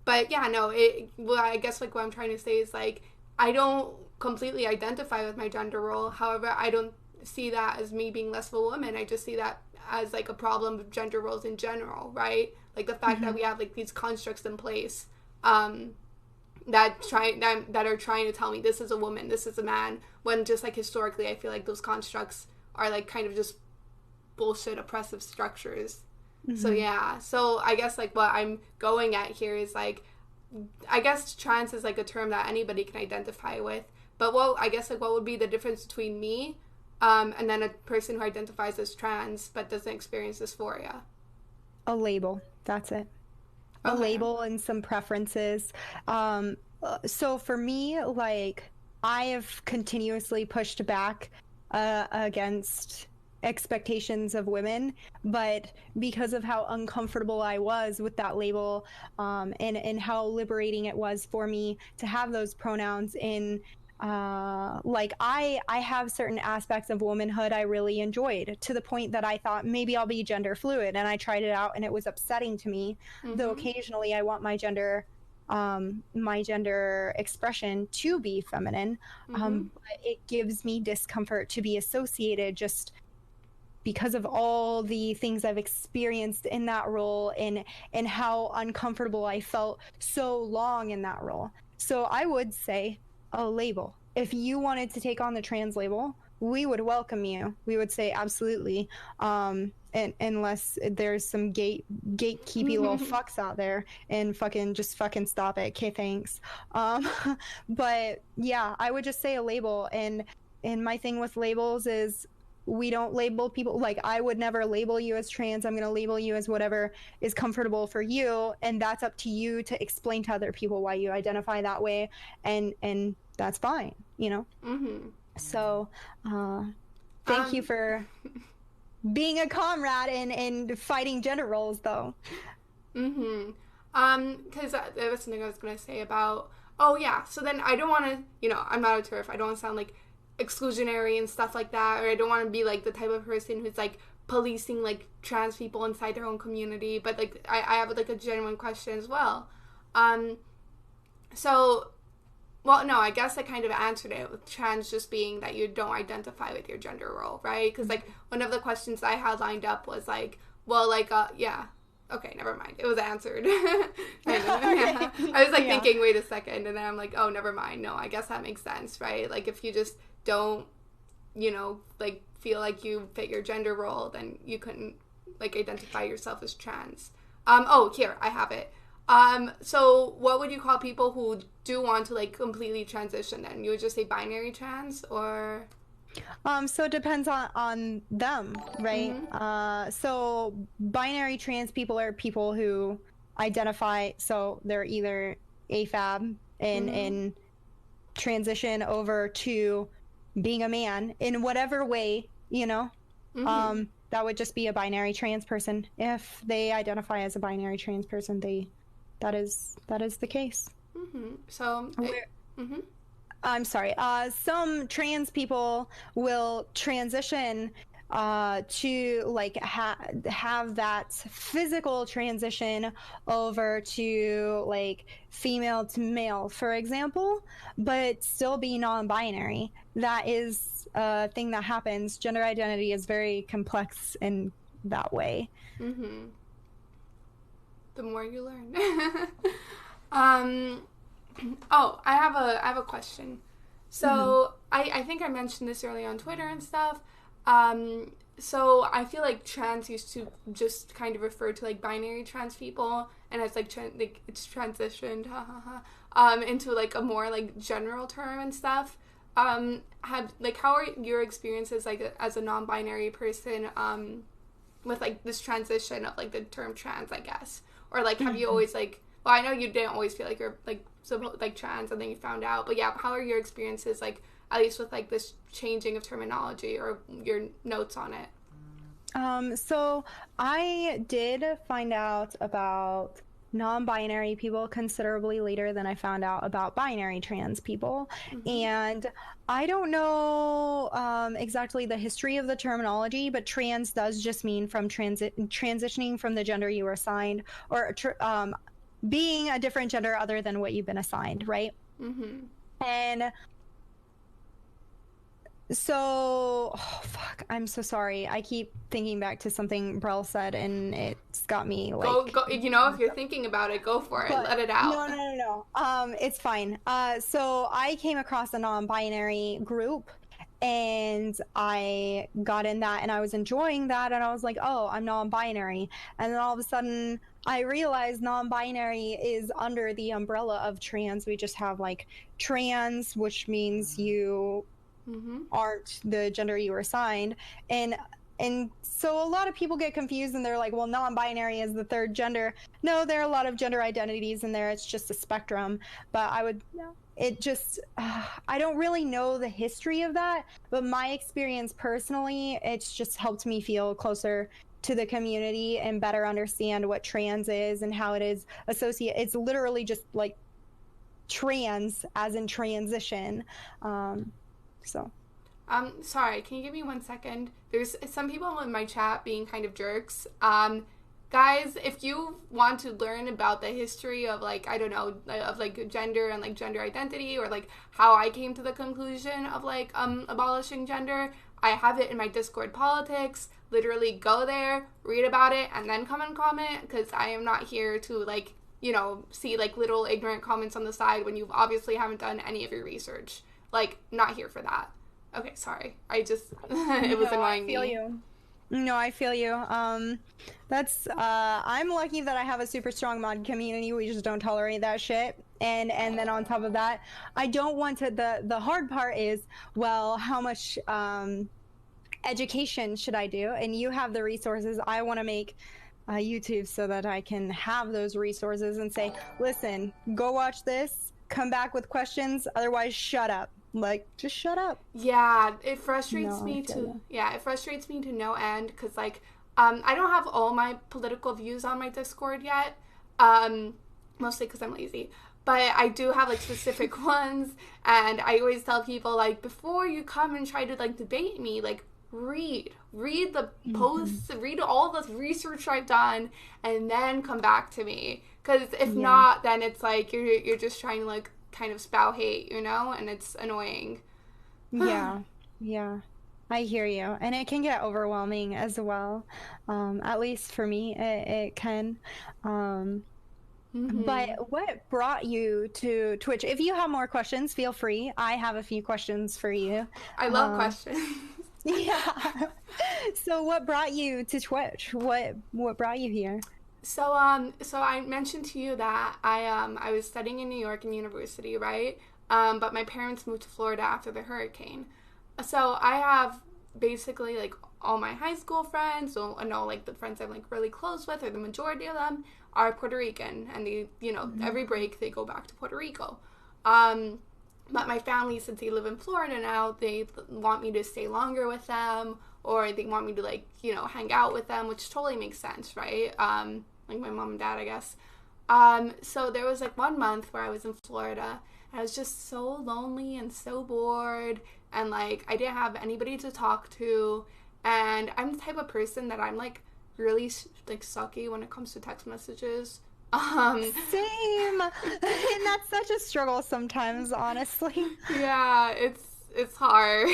But yeah, no, I guess like what I'm trying to say is like I don't completely identify with my gender role. However, I don't see that as me being less of a woman. I just see that as like a problem of gender roles in general, right? Like the fact that we have like these constructs in place that are trying to tell me this is a woman, this is a man, when just like historically I feel like those constructs are like kind of just bullshit oppressive structures. So yeah, so I guess like what I'm going at here is like, I guess trans is like a term that anybody can identify with, but what would be the difference between me and then a person who identifies as trans but doesn't experience dysphoria? A label, that's it. A label and some preferences. So for me, like, I have continuously pushed back against expectations of women, but because of how uncomfortable I was with that label, and how liberating it was for me to have those pronouns in, like I have certain aspects of womanhood I really enjoyed, to the point that I thought maybe I'll be gender fluid, and I tried it out and it was upsetting to me, though occasionally I want my gender my gender expression to be feminine. But it gives me discomfort to be associated just because of all the things I've experienced in that role and how uncomfortable I felt so long in that role. So I would say a label. If you wanted to take on the trans label, we would welcome you. We would say absolutely. And unless there's some gatekeepy little fucks out there and just fucking stop it. Okay, thanks. But yeah, I would just say a label. And my thing with labels is we don't label people. Like, I would never label you as trans. I'm going to label you as whatever is comfortable for you, and that's up to you to explain to other people why you identify that way, and that's fine, you know. So thank you for being a comrade and fighting gender roles, though. Because there was something I was going to say about, oh yeah, so then I don't want to, you know, I'm not a TERF, I don't want to sound like exclusionary and stuff like that, or I don't want to be like the type of person who's like policing like trans people inside their own community, but like I have like a genuine question as well. So, well, no, I guess I kind of answered it with trans just being that you don't identify with your gender role, right? Because like one of the questions I had lined up was like, well, like yeah, okay, never mind, it was answered. I was like thinking, wait a second, and then I'm like, oh, never mind, no, I guess that makes sense, right? Like if you just don't, you know, like feel like you fit your gender role, then you couldn't like identify yourself as trans. Oh, here, I have it. So what would you call people who do want to like completely transition then? You would just say binary trans, or? So it depends on them, right? So binary trans people are people who identify, so they're either AFAB and transition over to being a man in whatever way, you know. That would just be a binary trans person. If they identify as a binary trans person, that is the case. So I'm sorry. Some trans people will transition to like have that physical transition over to like female to male, for example, but still be non-binary. That is a thing that happens. Gender identity is very complex in that way. The more you learn. Oh, I have a question. So I think I mentioned this earlier on Twitter and stuff. So I feel like trans used to just kind of refer to like binary trans people, and it's like it's transitioned into like a more like general term and stuff. How are your experiences like as a non-binary person with like this transition of like the term trans, I guess, or like have you always like, well, I know you didn't always feel like you're like trans and then you found out, but yeah, how are your experiences like at least with like this changing of terminology or your notes on it? So I did find out about non-binary people considerably later than I found out about binary trans people. And I don't know exactly the history of the terminology, but trans does just mean from transitioning from the gender you were assigned, or being a different gender other than what you've been assigned, right? And so, oh, fuck, I'm so sorry. I keep thinking back to something Brell said, and it's got me like... Go, you know, if you're thinking about it, go for it. Let it out. No. It's fine. So I came across a non-binary group, and I got in that, and I was enjoying that, and I was like, oh, I'm non-binary. And then all of a sudden, I realized non-binary is under the umbrella of trans. We just have like trans, which means you aren't the gender you were assigned, and so a lot of people get confused and they're like, well, non-binary is the third gender. No, there are a lot of gender identities in there. It's just a spectrum. But I don't really know the history of that, but my experience personally, it's just helped me feel closer to the community and better understand what trans is and how it is associated. It's literally just like trans as in transition. Sorry, can you give me 1 second? There's some people in my chat being kind of jerks. Guys, if you want to learn about the history of like, I don't know, of like gender and like gender identity, or like how I came to the conclusion of like abolishing gender, I have it in my Discord politics. Literally go there, read about it, and then come and comment, because I am not here to like, see like little ignorant comments on the side when you obviously haven't done any of your research. Like, not here for that. Okay, sorry. I just it was annoying I feel me. you. No, I feel you. That's I'm lucky that I have a super strong mod community. We just don't tolerate that shit. And then on top of that, I don't want to the hard part is, well, how much education should I do? And you have the resources. I want to make YouTube so that I can have those resources and say, listen, go watch this, come back with questions, otherwise shut up. Like, just shut up. Yeah, it frustrates No, I me feel to you. yeah, it frustrates me to no end, because like I don't have all my political views on my Discord yet. Um Mostly because I'm lazy. But I do have like specific ones, and I always tell people like, before you come and try to like debate me, like read the Mhm. posts, read all the research I've done, and then come back to me. Because if Yeah. not, then it's like you're just trying to like kind of spout hate, and it's annoying. Yeah, yeah, I hear you. And it can get overwhelming as well. At least for me, it can. Um, but Mm-hmm. what brought you to Twitch? If you have more questions, feel free. I have a few questions for you. I love Um, questions. yeah. So what brought you to Twitch? What brought you here? So I mentioned to you that I was studying in New York in university, right? But my parents moved to Florida after the hurricane. So I have basically like all my high school friends, so I know like the friends I'm like really close with, or the majority of them are Puerto Rican, and they, Mhm. every break they go back to Puerto Rico. Um, but my family, since they live in Florida now, they want me to stay longer with them, or they want me to like, hang out with them, which totally makes sense, right? Like my mom and dad, I guess. So there was like 1 month where I was in Florida, and I was just so lonely and so bored, and like I didn't have anybody to talk to. And I'm the type of person that I'm like really like sucky when it comes to text messages. Um, Same. And that's such a struggle sometimes, honestly. yeah, it's hard.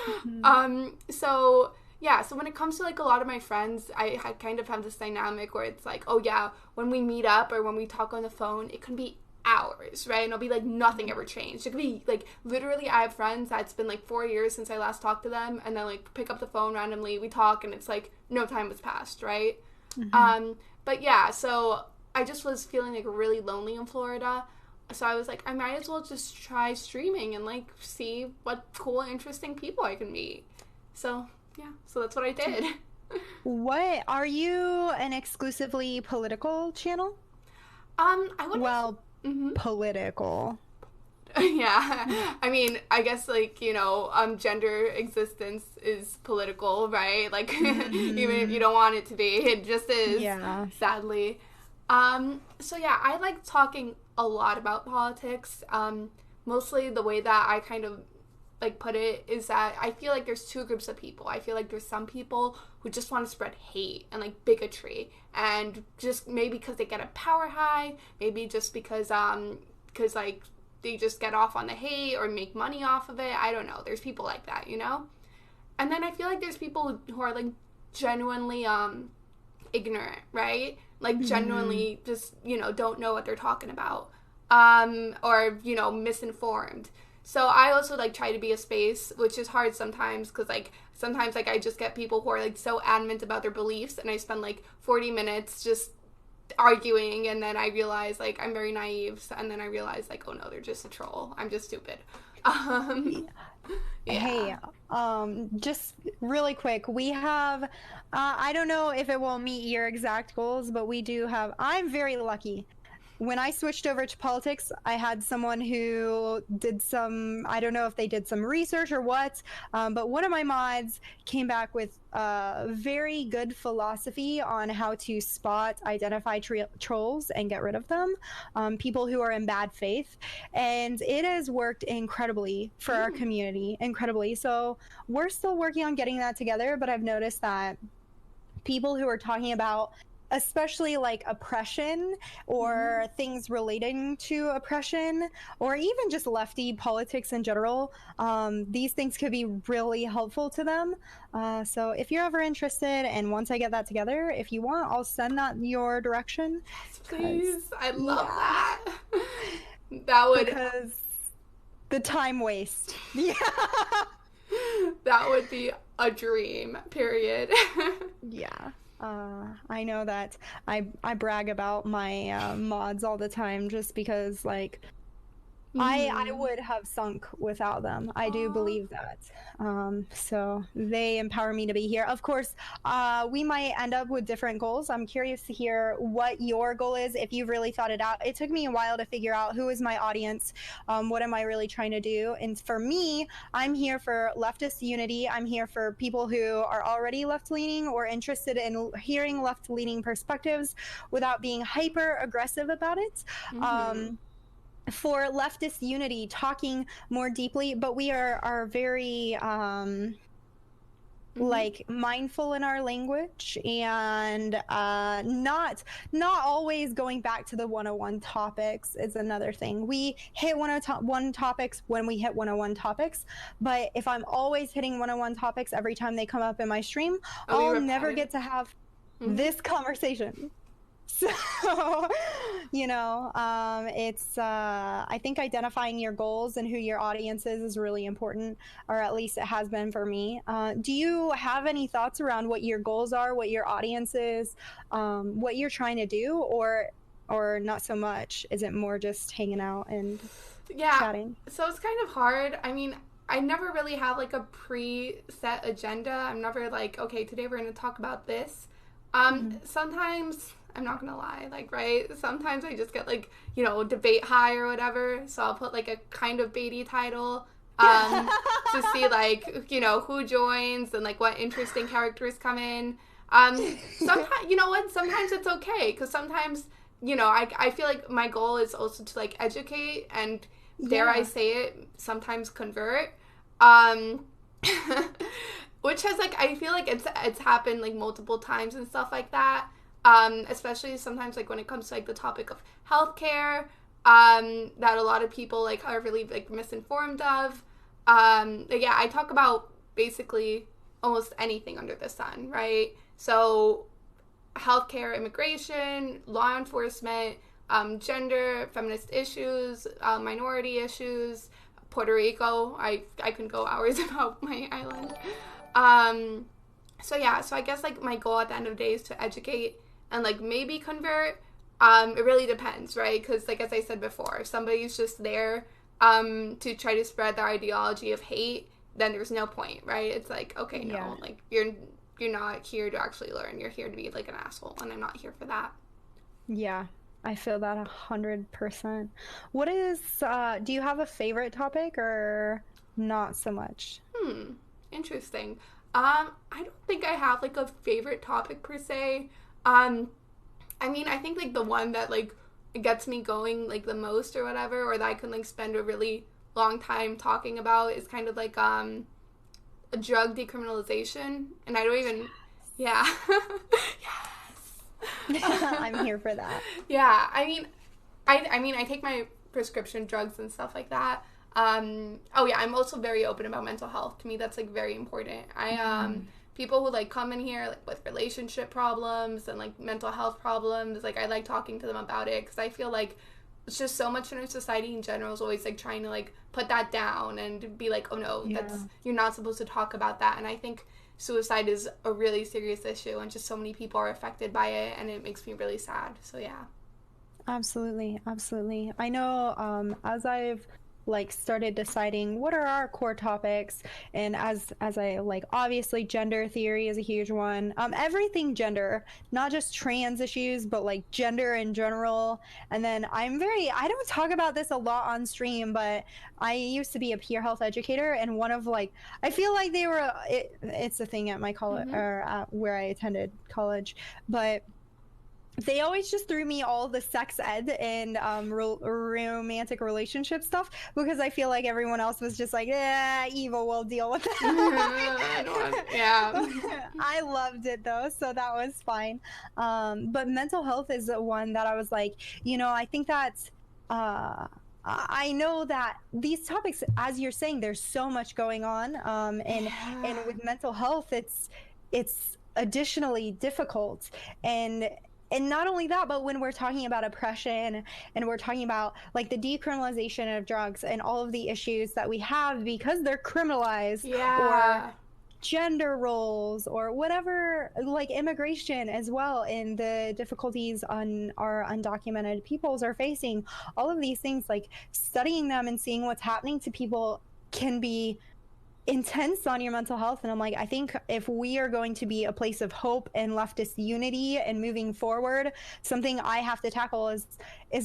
Mhm. So yeah, so when it comes to like a lot of my friends, I kind of have this dynamic where it's like, oh yeah, when we meet up or when we talk on the phone, it can be hours, right? And it'll be like nothing ever changed. It could be like literally, I have friends that's been like 4 years since I last talked to them, and then like pick up the phone randomly, we talk, and it's like no time has passed, right? Mhm. But yeah, so I just was feeling like really lonely in Florida. So I was like, I might as well just try streaming and like see what cool, interesting people I can meet. So yeah, so that's what I did. What are you an exclusively political channel? I wouldn't. Well, Mm-hmm. political. Yeah, I mean, I guess like gender existence is political, right? Like even if you Hmm. don't want it to be, it just is, Yeah. sadly. So yeah, I like talking a lot about politics. Mostly the way that I kind of like put it is that I feel like there's two groups of people. I feel like there's some people who just want to spread hate and like bigotry, and just maybe because they get a power high, maybe just because like they just get off on the hate or make money off of it. I don't know. There's people like that. And then I feel like there's people who are like genuinely ignorant, right? Like Hmm. genuinely just, don't know what they're talking about. Or, misinformed. So I also like try to be a space, which is hard sometimes, because like sometimes like I just get people who are like so adamant about their beliefs, and I spend like 40 minutes just arguing, and then I realize like I'm very naive, and then I realize like, oh no, they're just a troll. I'm just stupid. Um yeah. Hey, just really quick, we have, I don't know if it will meet your exact goals, but we do have, I'm very lucky. When I switched over to politics, I had someone who did some, I don't know if they did some research or what, but one of my mods came back with a very good philosophy on how to spot, identify trolls and get rid of them, people who are in bad faith. And it has worked incredibly for our Mm. community, incredibly. So we're still working on getting that together, but I've noticed that people who are talking about especially like oppression or things relating to oppression or even just lefty politics in general, these things could be really helpful to them. So if you're ever interested, and once I get that together, if you want, I'll send that your direction. Yes, please. I love Yeah. that. That would, Because the time waste. Yeah. that would be a dream, period. Yeah. I know that I brag about my mods all the time just because like I would have sunk without them. I do Aw. believe that. So they empower me to be here. Of course, we might end up with different goals. I'm curious to hear what your goal is if you've really thought it out. It took me a while to figure out who is my audience, what am I really trying to do. And for me, I'm here for leftist unity. I'm here for people who are already left-leaning or interested in hearing left-leaning perspectives without being hyper aggressive about it. For leftist unity, talking more deeply, but we are very like mindful in our language and not always going back to the 101 topics is another thing. We hit 101 topics when we hit 101 topics, but if I'm always hitting 101 topics every time they come up in my stream, I'll never get to have this conversation. So, you know, it's, I think identifying your goals and who your audience is really important, or at least it has been for me. Do you have any thoughts around what your goals are, what your audience is, what you're trying to do, or not so much? Is it more just hanging out and chatting? So it's kind of hard. I mean, I never really have like a pre-set agenda. I'm never like, okay, today we're going to talk about this. Sometimes, I'm not gonna lie, like, right, sometimes I just get like, you know, debate high or whatever, so I'll put like a kind of baity title to see like, you know, who joins and like what interesting characters come in. Sometimes, you know what, sometimes it's okay, because sometimes, you know, I feel like my goal is also to like educate and, dare I say it, sometimes convert. Which has, like, I feel like it's happened, like, multiple times and stuff like that. Especially sometimes, like, when it comes to, like, the topic of healthcare, that a lot of people, like, are really, like, misinformed of. Yeah, I talk about basically almost anything under the sun, right? So, healthcare, immigration, law enforcement, gender, feminist issues, minority issues, Puerto Rico. I can go hours about my island. So yeah, so I guess like my goal at the end of the day is to educate and like maybe convert. It really depends, right? Because like as I said before, if somebody's just there to try to spread their ideology of hate, then there's no point, right? It's like, okay, no, like you're not here to actually learn. You're here to be like an asshole, and I'm not here for that. Yeah, I feel that 100%. What is, do you have a favorite topic or not so much? Interesting. I don't think I have like a favorite topic per se. I mean, I think like the one that like gets me going like the most or whatever, or that I can like spend a really long time talking about is kind of like a drug decriminalization, and I don't even, yeah. I'm here for that. Yeah, I mean, I take my prescription drugs and stuff like that. Oh yeah, I'm also very open about mental health. To me, that's like very important. People who like come in here like with relationship problems and like mental health problems, like I like talking to them about it, because I feel like it's just so much in our society in general is always like trying to like put that down and be like, oh no, that's, you're not supposed to talk about that. And I think suicide is a really serious issue, and just so many people are affected by it, and it makes me really sad. So yeah. Absolutely, absolutely. I know as I've like started deciding what are our core topics, and as I like, obviously gender theory is a huge one. Everything gender, not just trans issues, but like gender in general. And then I don't talk about this a lot on stream, but I used to be a peer health educator, and one of like, I feel like it's a thing at my college or at where I attended college, but they always just threw me all the sex ed and romantic relationship stuff, because I feel like everyone else was just like, evil, we'll deal with that. Yeah. I loved it though, so that was fine. But mental health is the one that I was like, I think that's I know that these topics, as you're saying, there's so much going on. And Yeah. with mental health, it's additionally difficult. And and not only that, but when we're talking about oppression and we're talking about like the decriminalization of drugs and all of the issues that we have because they're criminalized, or Yeah. gender roles, or whatever, like immigration as well, and the difficulties on our undocumented peoples are facing, all of these things, like studying them and seeing what's happening to people can be intense on your mental health. And I'm like, I think if we are going to be a place of hope and leftist unity and moving forward, something I have to tackle is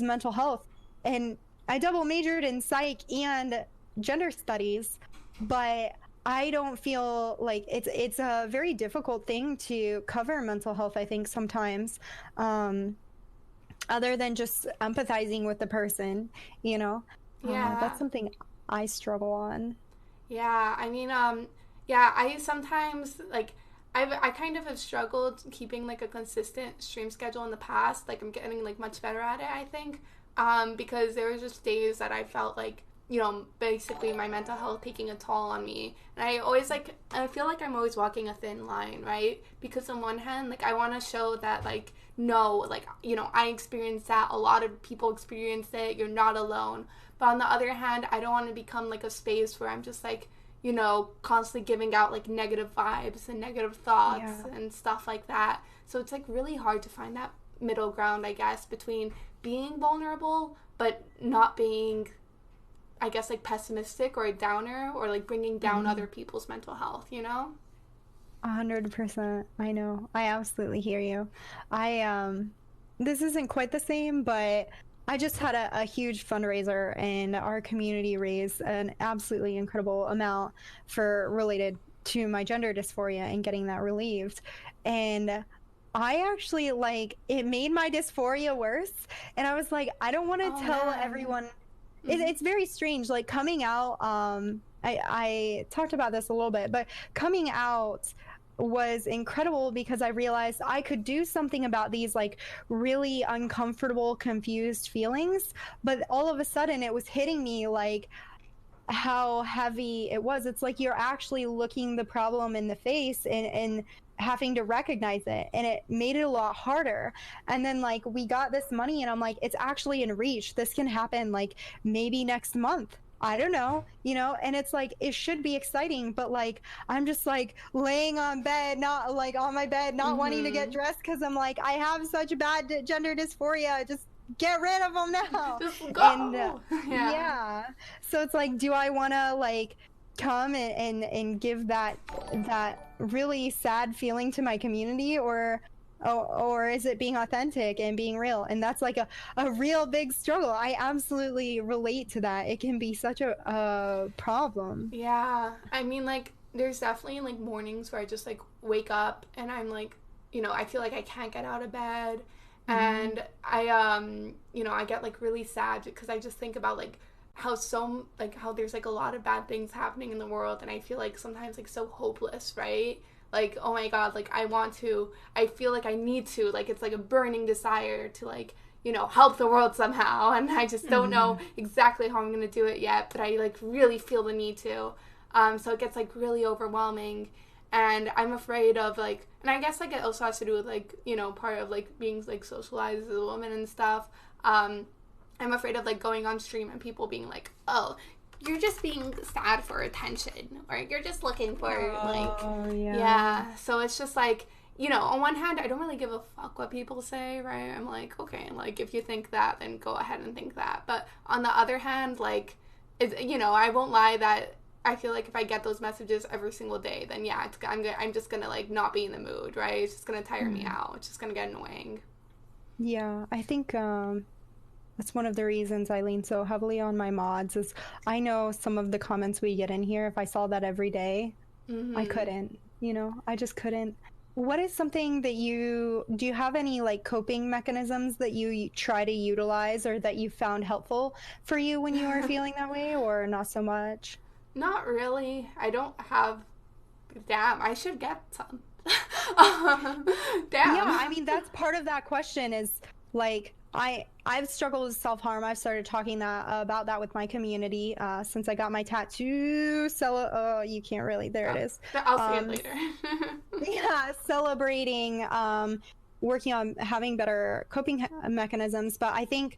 mental health. And I double majored in psych and gender studies, but I don't feel like it's a very difficult thing to cover mental health, I think sometimes. Um Other than just empathizing with the person, you know. Yeah. That's something I struggle on. Yeah, I mean, yeah, I sometimes like I kind of have struggled keeping like a consistent stream schedule in the past. Like I'm getting like much better at it, I think. Because there was just days that I felt like, basically my mental health taking a toll on me. And I feel like I'm always walking a thin line, right? Because on one hand, like I want to show that like no, like, I experienced that. A lot of people experience it. You're not alone. But on the other hand, I don't want to become like a space where I'm just like, constantly giving out like negative vibes and negative thoughts Yeah. and stuff like that. So it's like really hard to find that middle ground, I guess, between being vulnerable but not being, I guess, like pessimistic or a downer or like bringing down Mhm. other people's mental health, you know? 100%. I know. I absolutely hear you. This isn't quite the same, but I just had a huge fundraiser and our community raised an absolutely incredible amount for related to my gender dysphoria and getting that relieved. And I actually like it made my dysphoria worse. And I was like, I don't want to Oh tell man. everyone. Mm-hmm. It's very strange, like coming out. I talked about this a little bit, but coming out was incredible because I realized I could do something about these like really uncomfortable, confused feelings. But all of a sudden, it was hitting me like how heavy it was. It's like you're actually looking the problem in the face and having to recognize it. And it made it a lot harder. And then, like, we got this money, and I'm like, it's actually in reach. This can happen, like, maybe next month. I don't know, and it's like it should be exciting, but like I'm just like laying on bed, not like on my bed, not wanting to get Mm-hmm. dressed because I'm like, I have such bad gender dysphoria. Just get rid of them now. Just And go. Yeah. yeah, so it's like, do I want to like come and give that really sad feeling to my community, or is it being authentic and being real? And that's like a real big struggle. I absolutely relate to that. It can be such a problem. Yeah. I mean, like, there's definitely like mornings where I just like wake up and I'm like, I feel like I can't get out of bed. Mhm. And I get like really sad because I just think about like how there's like a lot of bad things happening in the world, and I feel like sometimes like so hopeless, right? Like, oh my god, like I feel like I need to, like it's like a burning desire to like, help the world somehow, and I just don't know Mhm. exactly how I'm gonna do it yet, but I like really feel the need to. So it gets like really overwhelming, and I'm afraid of like, and I guess like it also has to do with like, part of like being like socialized as a woman and stuff. I'm afraid of like going on stream and people being like, oh, you're just being sad for attention, or you're just looking for like, Oh yeah. yeah. So it's just like, on one hand, I don't really give a fuck what people say, right? I'm like, okay, like if you think that, then go ahead and think that. But on the other hand, like, I won't lie that I feel like if I get those messages every single day, then yeah, I'm just gonna like not be in the mood, right? It's just gonna tire me Mhm. out. It's just gonna get annoying. Yeah, I think that's one of the reasons I lean so heavily on my mods is I know some of the comments we get in here, if I saw that every day, I Mm-hmm. couldn't, I just couldn't. What is something that do you have any like coping mechanisms that you try to utilize or that you found helpful for you when you are feeling that way, or not so much? Not really. I don't have. Damn, I should get some. Damn. Yeah, I mean that's part of that question is like I've struggled with self-harm. I've started talking about that with my community since I got my tattoo. Oh, you can't really. There it Oh, is. I'll see it Um, later. yeah, celebrating, working on having better coping mechanisms. But I think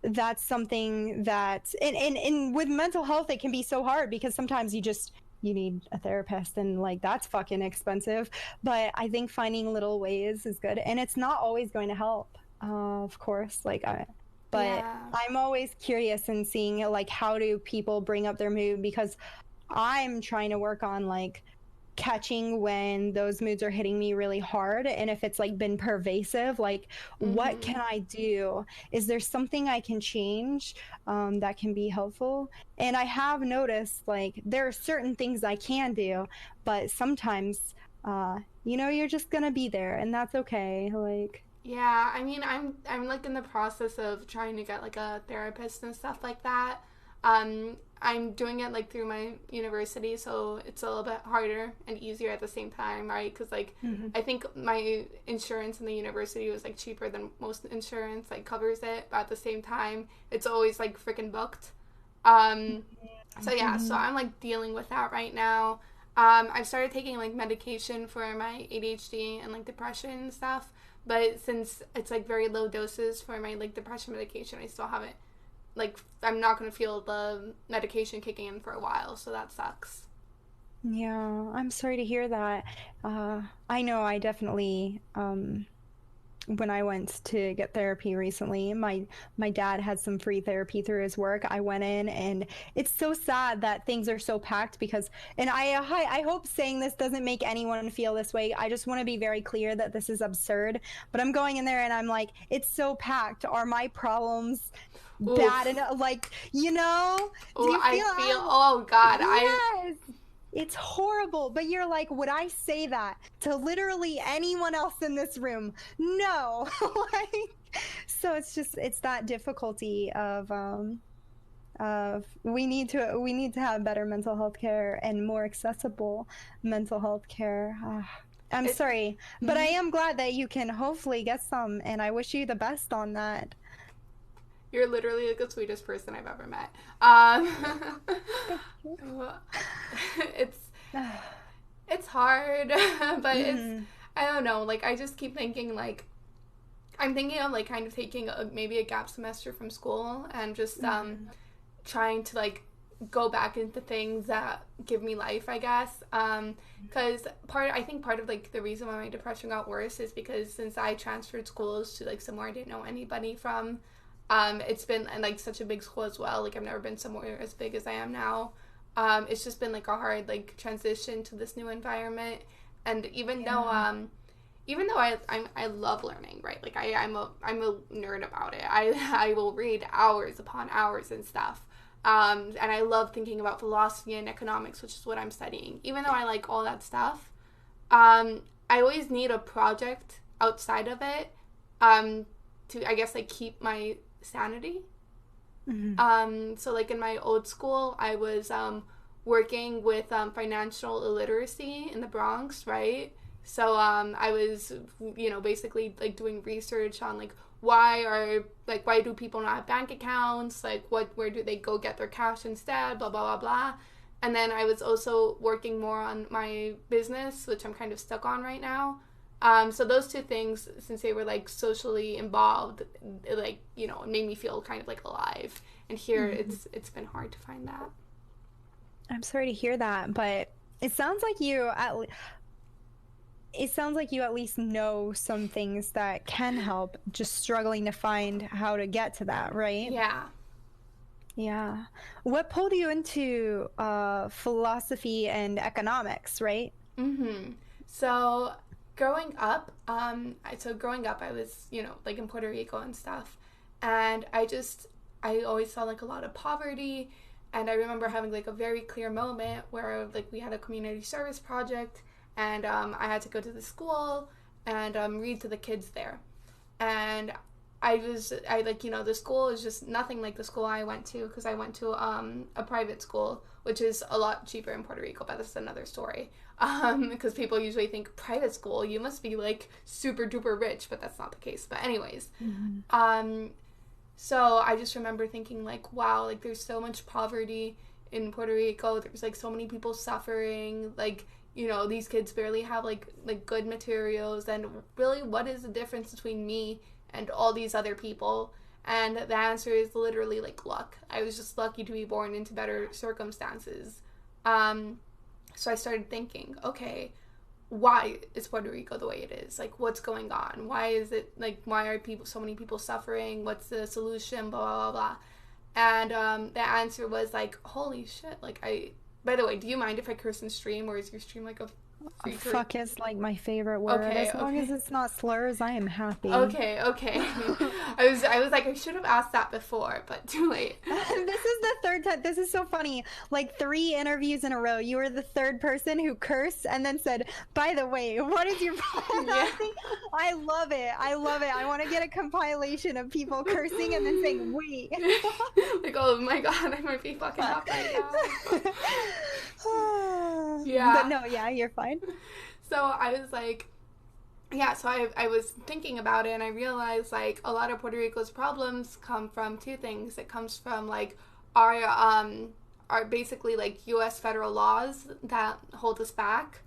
that's something that and with mental health it can be so hard because sometimes you need a therapist and like that's fucking expensive, but I think finding little ways is good and it's not always going to help, of course, but Yeah. I'm always curious in seeing like how do people bring up their mood because I'm trying to work on like catching when those moods are hitting me really hard and if it's like been pervasive, like what Mm-hmm. can I do? Is there something I can change that can be helpful? And I have noticed like there are certain things I can do, but sometimes you're just gonna be there and that's okay, like. Yeah, I mean, I'm like in the process of trying to get like a therapist and stuff like that. I'm doing it like through my university, so it's a little bit harder and easier at the same time, right? Because like Mhm. I think my insurance in the university was like cheaper than most insurance, like covers it, but at the same time, it's always like freaking booked. Um, so yeah, so Mhm. I'm like dealing with that right now. I've started taking like medication for my ADHD and like depression and stuff, but since it's like very low doses for my like depression medication, I still haven't like I'm not gonna feel the medication kicking in for a while, so that sucks. Yeah, I'm sorry to hear that. I know I definitely when I went to get therapy recently, my dad had some free therapy through his work. I went in and it's so sad that things are so packed because and I hope saying this doesn't make anyone feel this way. I just want to be very clear that this is absurd, but I'm going in there and I'm like it's so packed. Are my problems bad Oof. enough? Like, do Ooh, you I feel feel. Oh God, I. yes. It's horrible, but you're like, would I say that to literally anyone else in this room? No. Like, so it's that difficulty of we need to have better mental health care and more accessible mental health care. I'm It. sorry, but I Mhm. am glad that you can hopefully get some, and I wish you the best on that. You're literally like the sweetest person I've ever met. Um, Thank you. it's it's hard, but it's Hmm. I don't know. Like I just keep thinking like I'm thinking of like kind of taking maybe a gap semester from school and just Hmm. trying to like go back into things that give me life, I guess. Because I think part of like the reason why my depression got worse is because since I transferred schools to like somewhere I didn't know anybody from, it's been and like such a big school as well. Like I've never been somewhere as big as I am now. It's just been like a hard like transition to this new environment, and Yeah. even though I love learning, right? Like I'm a nerd about it. I will read hours upon hours and stuff. And I love thinking about philosophy and economics, which is what I'm studying. Even though I like all that stuff, I always need a project outside of it to, I guess, like keep my sanity. Hmm. So like in my old school, I was working with financial illiteracy in the Bronx, right? So I was, basically like doing research on like why do people not have bank accounts? Like where do they go get their cash instead? Blah blah blah blah. And then I was also working more on my business, which I'm kind of stuck on right now. So those two things, since they were like socially involved, it made me feel kind of like alive. And here, Hmm. it's been hard to find that. I'm sorry to hear that, but it sounds like you at least know some things that can help, just struggling to find how to get to that, right? Yeah. Yeah. What pulled you into philosophy and economics, right? Mm-hmm. So growing up, I was like in Puerto Rico and stuff, and I always saw like a lot of poverty, and I remember having like a very clear moment where like we had a community service project, and I had to go to the school and read to the kids there, and I like the school is just nothing like the school I went to because I went to a private school which is a lot cheaper in Puerto Rico, but that's another story. Because people usually think private school, you must be like super duper rich, but that's not the case. But anyways, so I just remember thinking like, wow, like there's so much poverty in Puerto Rico. There's like so many people suffering. Like, you know, these kids barely have like good materials. And really, what is the difference between me and all these other people? And the answer is literally like luck. I was just lucky to be born into better circumstances. So I started thinking, okay, why is Puerto Rico the way it is? Like, what's going on? Why is it, like, why are so many people suffering? What's the solution? Blah, blah, blah, blah. And the answer was, like, holy shit. Like, by the way, do you mind if I curse in stream, or is your stream, like, a free curse? Fuck is, like, my favorite word. Okay, as long as it's not slurs, I am happy. Okay. I was like, I should have asked that before, but too late. This is the third time. This is so funny. Like 3 interviews in a row, you were the third person who cursed and then said, by the way, what is your policy? I love it. I want to get a compilation of people cursing and then saying, wait. Like, oh my god, I might be fucking up right now. Yeah. But no, yeah, you're fine. So I was like, yeah, so I was thinking about it, and I realized, like, a lot of Puerto Rico's problems come from 2 things. It comes from, like, our basically, like, U.S. federal laws that hold us back,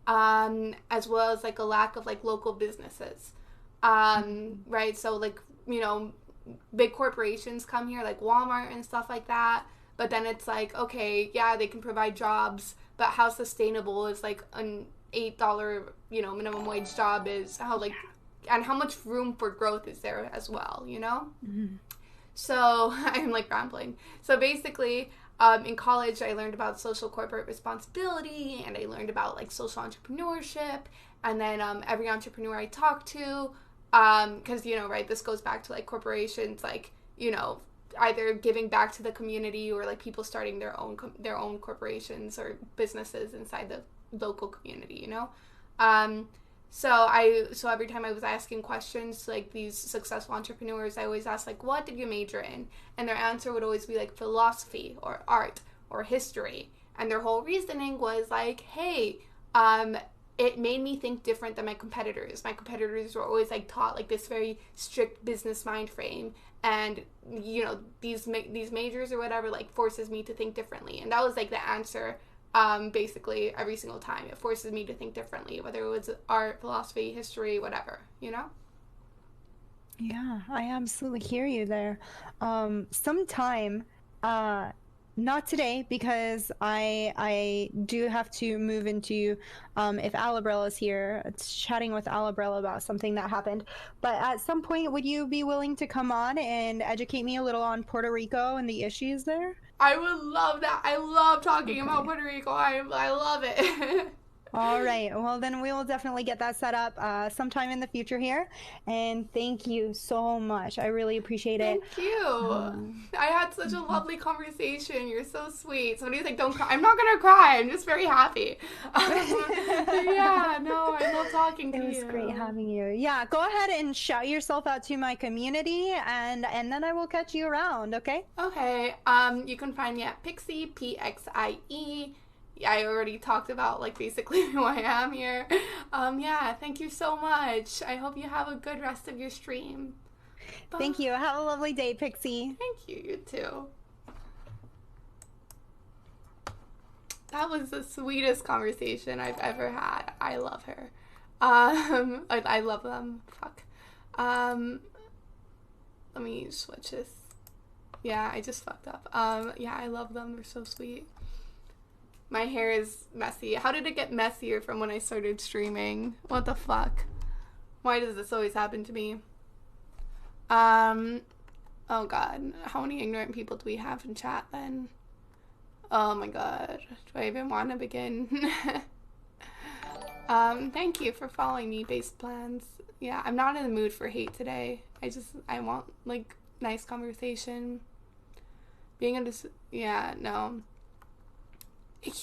as well as, like, a lack of, like, local businesses, right? So, like, you know, big corporations come here, like Walmart and stuff like that, but then it's like, okay, yeah, they can provide jobs, but how sustainable is, like, an $8, you know, minimum wage job is, how, like, and how much room for growth is there as well, you know? Mm-hmm. So, I'm, like, rambling. So, basically, in college, I learned about social corporate responsibility, and I learned about, like, social entrepreneurship, and then every entrepreneur I talked to, because, you know, right, this goes back to, like, corporations, like, you know, either giving back to the community or, like, people starting their own corporations or businesses inside the local community, you know? So every time I was asking questions to, like, these successful entrepreneurs, I always asked, like, what did you major in? And their answer would always be, like, philosophy or art or history. And their whole reasoning was, like, hey, it made me think different than my competitors. My competitors were always, like, taught, like, this very strict business mind frame. And, you know, these majors or whatever, like, forces me to think differently. And that was, like, the answer. Basically every single time it forces me to think differently, whether it was art, philosophy, history, whatever, you know? Yeah, I absolutely hear you there. Sometime, not today, because I do have to move into, if Alabrella is here, it's chatting with Alabrella about something that happened. But at some point, would you be willing to come on and educate me a little on Puerto Rico and the issues there? I would love that. I love talking about Puerto Rico. I love it. All right. Well, then we will definitely get that set up sometime in the future here. And thank you so much. I really appreciate it. Thank you. I had such a lovely conversation. You're so sweet. Somebody's like, don't cry. I'm not going to cry. I'm just very happy. Yeah, no, I love talking to you. It was great having you. Yeah, go ahead and shout yourself out to my community, and then I will catch you around, okay? Okay. You can find me at Pixie, Pxie. I already talked about, like, basically who I am here. Yeah, thank you so much. I hope you have a good rest of your stream. Bye. Thank you. Have a lovely day, Pixie. Thank you. You too. That was the sweetest conversation I've ever had. I love her. I love them. Fuck. Let me switch this. Yeah, I just fucked up. Yeah, I love them. They're so sweet. My hair is messy. How did it get messier from when I started streaming? What the fuck? Why does this always happen to me? Oh god. How many ignorant people do we have in chat then? Oh my god. Do I even want to begin? Thank you for following me, Based Plans. Yeah, I'm not in the mood for hate today. I want, like, nice conversation. Yeah, no.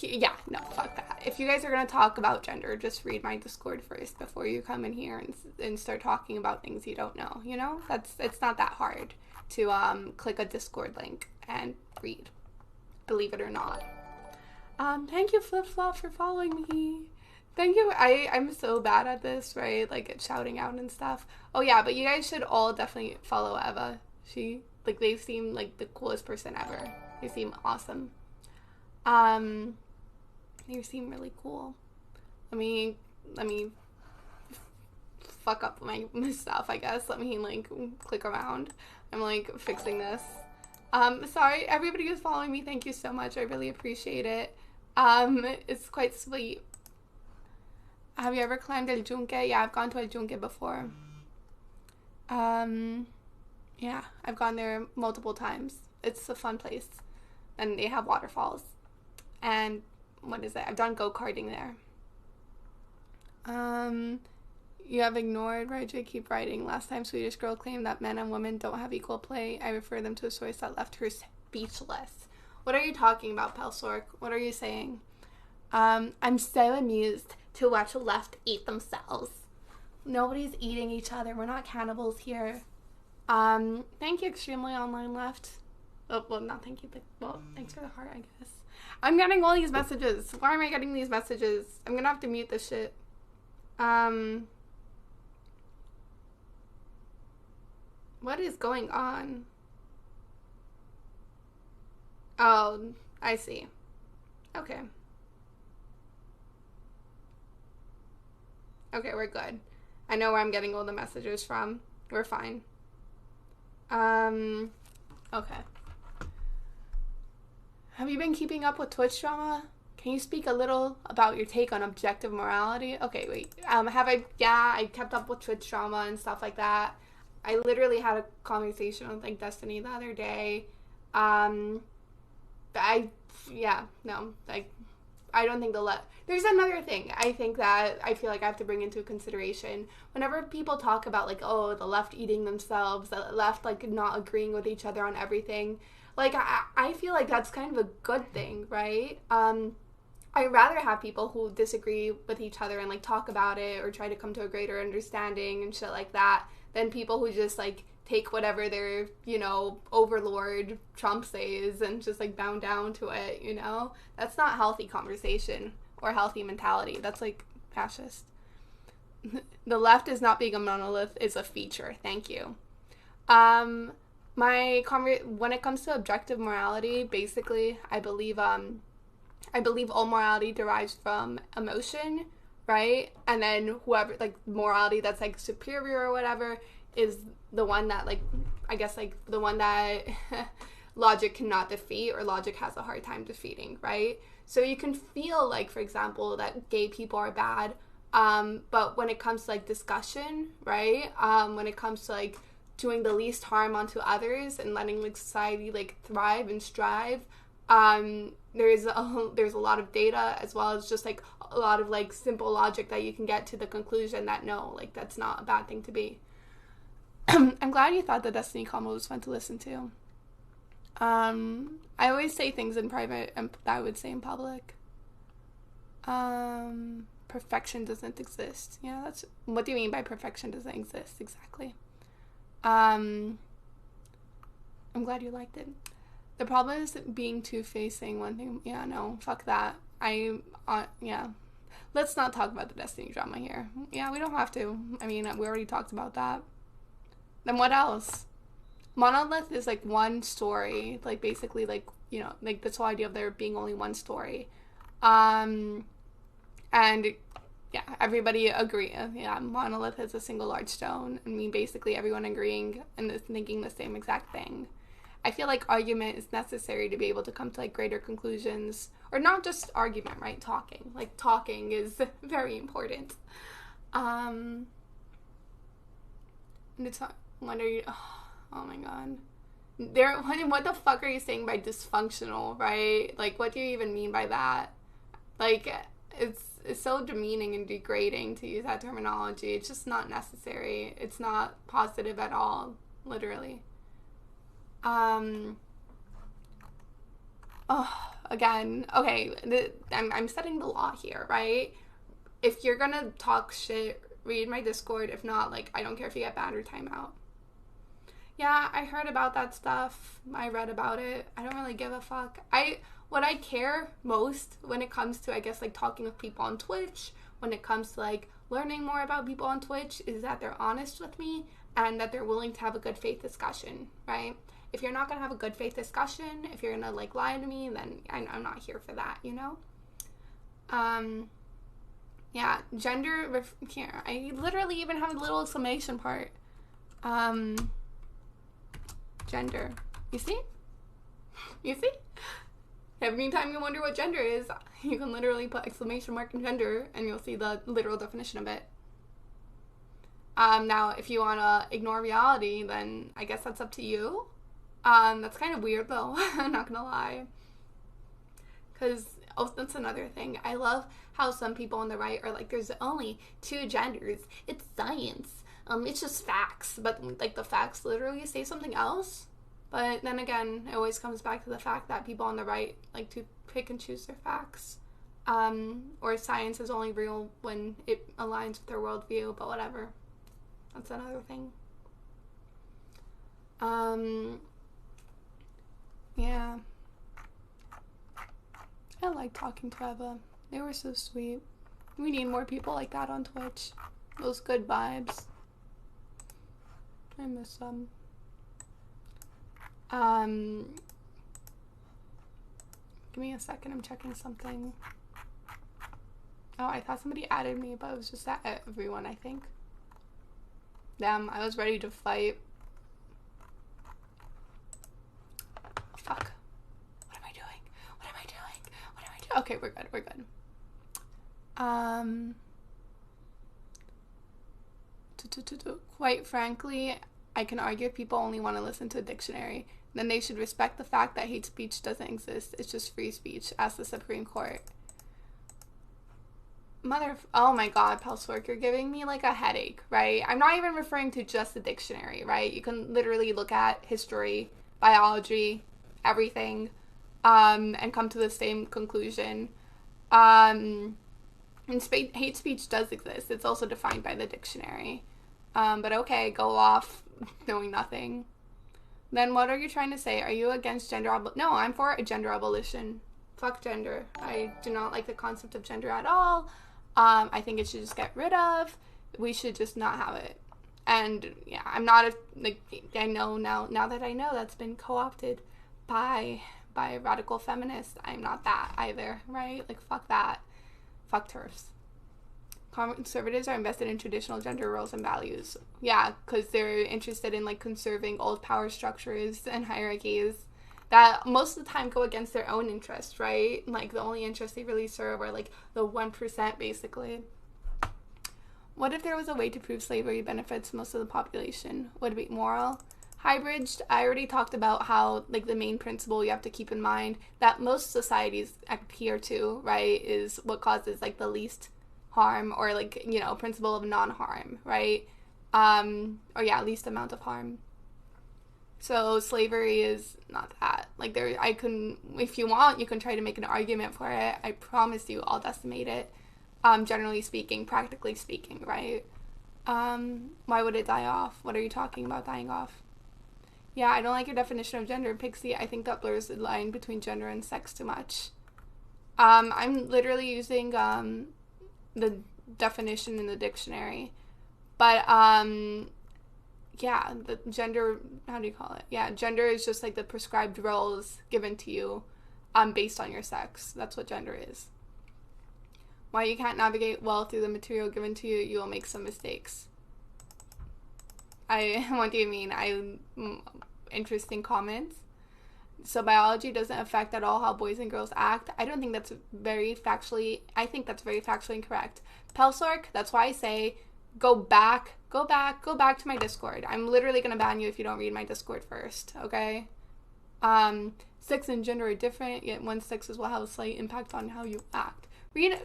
Yeah, no, fuck that. If you guys are going to talk about gender, just read my Discord first before you come in here and start talking about things you don't know, you know? It's not that hard to click a Discord link and read, believe it or not. Thank you, Flip Flop, for following me. Thank you. I'm so bad at this, right? Like at shouting out and stuff. Oh yeah, but you guys should all definitely follow Eva. They seem like the coolest person ever. They seem awesome. Um, they seem really cool. Let me fuck up my stuff, I guess. Let me like click around. I'm like fixing this. Sorry, everybody who's following me, thank you so much. I really appreciate it. It's quite sweet. Have you ever climbed El Yunque? Yeah, I've gone to El Yunque before. Yeah, I've gone there multiple times. It's a fun place. And they have waterfalls. And what is it? I've done go-karting there. You have ignored, right? Keep writing. Last time Swedish girl claimed that men and women don't have equal play. I refer them to a source that left her speechless. What are you talking about, Pelsork? What are you saying? I'm so amused to watch the left eat themselves. Nobody's eating each other. We're not cannibals here. Thank you, extremely online left. Oh, well, not thank you, but, well, thanks for the heart, I guess. I'm getting all these messages. Why am I getting these messages? I'm gonna have to mute this shit. What is going on? Oh, I see. Okay. Okay, we're good. I know where I'm getting all the messages from. We're fine. Okay. Have you been keeping up with Twitch drama? Can you speak a little about your take on objective morality? Okay, wait. I kept up with Twitch drama and stuff like that. I literally had a conversation with, like, Destiny the other day. I don't think there's another thing I think that I feel like I have to bring into consideration. Whenever people talk about, like, oh, the left eating themselves, the left, like, not agreeing with each other on everything, like, I feel like that's kind of a good thing, right? I'd rather have people who disagree with each other and, like, talk about it or try to come to a greater understanding and shit like that than people who just, like, take whatever their, overlord Trump says and just, like, bow down to it, That's not healthy conversation or healthy mentality. That's, like, fascist. The left is not being a monolith is a feature. Thank you. When it comes to objective morality, basically, I believe all morality derives from emotion, right? And then whoever, like, morality that's, like, superior or whatever is the one that, like, I guess, like, the one that logic cannot defeat or logic has a hard time defeating, right? So you can feel like, for example, that gay people are bad, but when it comes to, like, discussion, right? When it comes to, like, doing the least harm onto others and letting, like, society, like, thrive and strive, there's a lot of data as well as just, like, a lot of, like, simple logic that you can get to the conclusion that no, like, that's not a bad thing to be. I'm glad you thought the Destiny combo was fun to listen to. I always say things in private and that I would say in public. Perfection doesn't exist. Yeah, that's what do you mean by perfection doesn't exist exactly? I'm glad you liked it. The problem is being two-faced, saying one thing. Yeah, no, fuck that. Yeah. Let's not talk about the Destiny drama here. Yeah, we don't have to. I mean, we already talked about that. Then what else? Monolith is, like, one story. Like, basically, like, like, this whole idea of there being only one story. And, yeah, everybody agree. Yeah, monolith is a single large stone. I mean, basically everyone agreeing and thinking the same exact thing. I feel like argument is necessary to be able to come to, like, greater conclusions. Or not just argument, right? Talking. Like, talking is very important. And it's not... What are you... Oh my god. What the fuck are you saying by dysfunctional, right? Like, what do you even mean by that? Like, it's so demeaning and degrading to use that terminology. It's just not necessary. It's not positive at all, literally. Again, okay, I'm setting the law here, right? If you're gonna talk shit, read my Discord. If not, like, I don't care if you get banned or timeout. Yeah, I heard about that stuff. I read about it. I don't really give a fuck. What I care most when it comes to, I guess, like, talking with people on Twitch when it comes to like learning more about people on Twitch is that they're honest with me and that they're willing to have a good faith discussion, right? If you're not going to have a good faith discussion, if you're going to like lie to me, then I'm not here for that, you know? Yeah, here, I literally even have a little exclamation part. Gender. You see? You see? Every time you wonder what gender is, you can literally put exclamation mark in gender and you'll see the literal definition of it. Now, if you want to ignore reality, then I guess that's up to you. That's kind of weird though, I'm not gonna lie. Because, that's another thing. I love how some people on the right are like, there's only 2 genders. It's science. It's just facts. But, like, the facts literally say something else. But then again, it always comes back to the fact that people on the right like to pick and choose their facts. Or science is only real when it aligns with their worldview, but whatever. That's another thing. Yeah. I like talking to Eva. They were so sweet. We need more people like that on Twitch. Those good vibes. I miss them. Give me a second, I'm checking something. Oh, I thought somebody added me, but it was just that everyone, I think. Damn, I was ready to fight. Oh, fuck. What am I doing? What am I doing? What am I doing? Okay, we're good, we're good. Quite frankly, I can argue if people only want to listen to a dictionary, then they should respect the fact that hate speech doesn't exist. It's just free speech. Ask the Supreme Court. Oh my god, Pelswork, you're giving me like a headache, right? I'm not even referring to just the dictionary, right? You can literally look at history, biology, everything, and come to the same conclusion. And hate speech does exist. It's also defined by the dictionary. But okay, go off knowing nothing. Then what are you trying to say? Are you against gender No, I'm for a gender abolition. Fuck gender. I do not like the concept of gender at all. I think it should just get rid of. We should just not have it. And yeah, I'm not I know now that I know that's been co-opted by a radical feminist. I'm not that either, right? Like, fuck that. Fuck TERFs. Conservatives are invested in traditional gender roles and values. Yeah, because they're interested in like conserving old power structures and hierarchies that most of the time go against their own interests, right? Like the only interests they really serve are like the 1% basically. What if there was a way to prove slavery benefits most of the population? Would it be moral? Hybrid, I already talked about how like the main principle you have to keep in mind that most societies adhere to, right, is what causes like the least harm, or like, you know, principle of non-harm, right? Or yeah, least amount of harm. So slavery is not that. Like if you want, you can try to make an argument for it. I promise you I'll decimate it. Generally speaking, practically speaking, right? Why would it die off? What are you talking about dying off? Yeah, I don't like your definition of gender, Pixie. I think that blurs the line between gender and sex too much. I'm literally using the definition in the dictionary, but yeah, the gender, how do you call it? Yeah, gender is just like the prescribed roles given to you based on your sex. That's what gender is. Why you can't navigate well through the material given to you, you will make some mistakes. What do you mean? Interesting comments. So biology doesn't affect at all how boys and girls act. I don't think that's very factually, I think that's very factually incorrect. Pelsork, that's why I say go back to my Discord. I'm literally going to ban you if you don't read my Discord first, okay? Sex and gender are different, yet one sex will have a slight impact on how you act.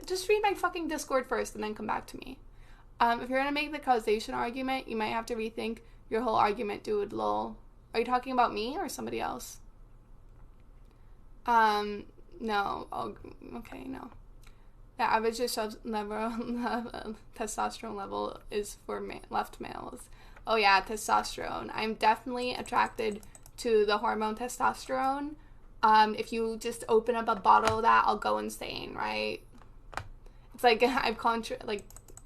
Just read my fucking Discord first and then come back to me. If you're going to make the causation argument, you might have to rethink your whole argument, dude, lol. Are you talking about me or somebody else? No. Oh, okay, no. The average testosterone level is for left males. Oh yeah, testosterone. I'm definitely attracted to the hormone testosterone. If you just open up a bottle of that, I'll go insane, right? It's like I've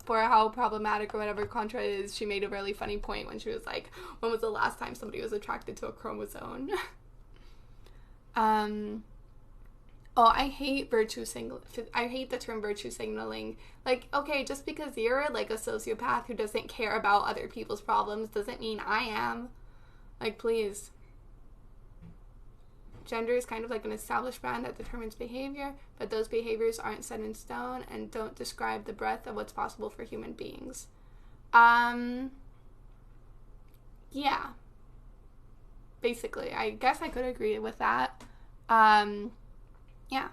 for how problematic or whatever Contra is, she made a really funny point when she was like, when was the last time somebody was attracted to a chromosome? I hate I hate the term virtue signaling. Like, okay, just because you're like a sociopath who doesn't care about other people's problems doesn't mean I am. Like, please. Gender is kind of like an established brand that determines behavior, but those behaviors aren't set in stone and don't describe the breadth of what's possible for human beings. Yeah. Basically, I guess I could agree with that. Yeah.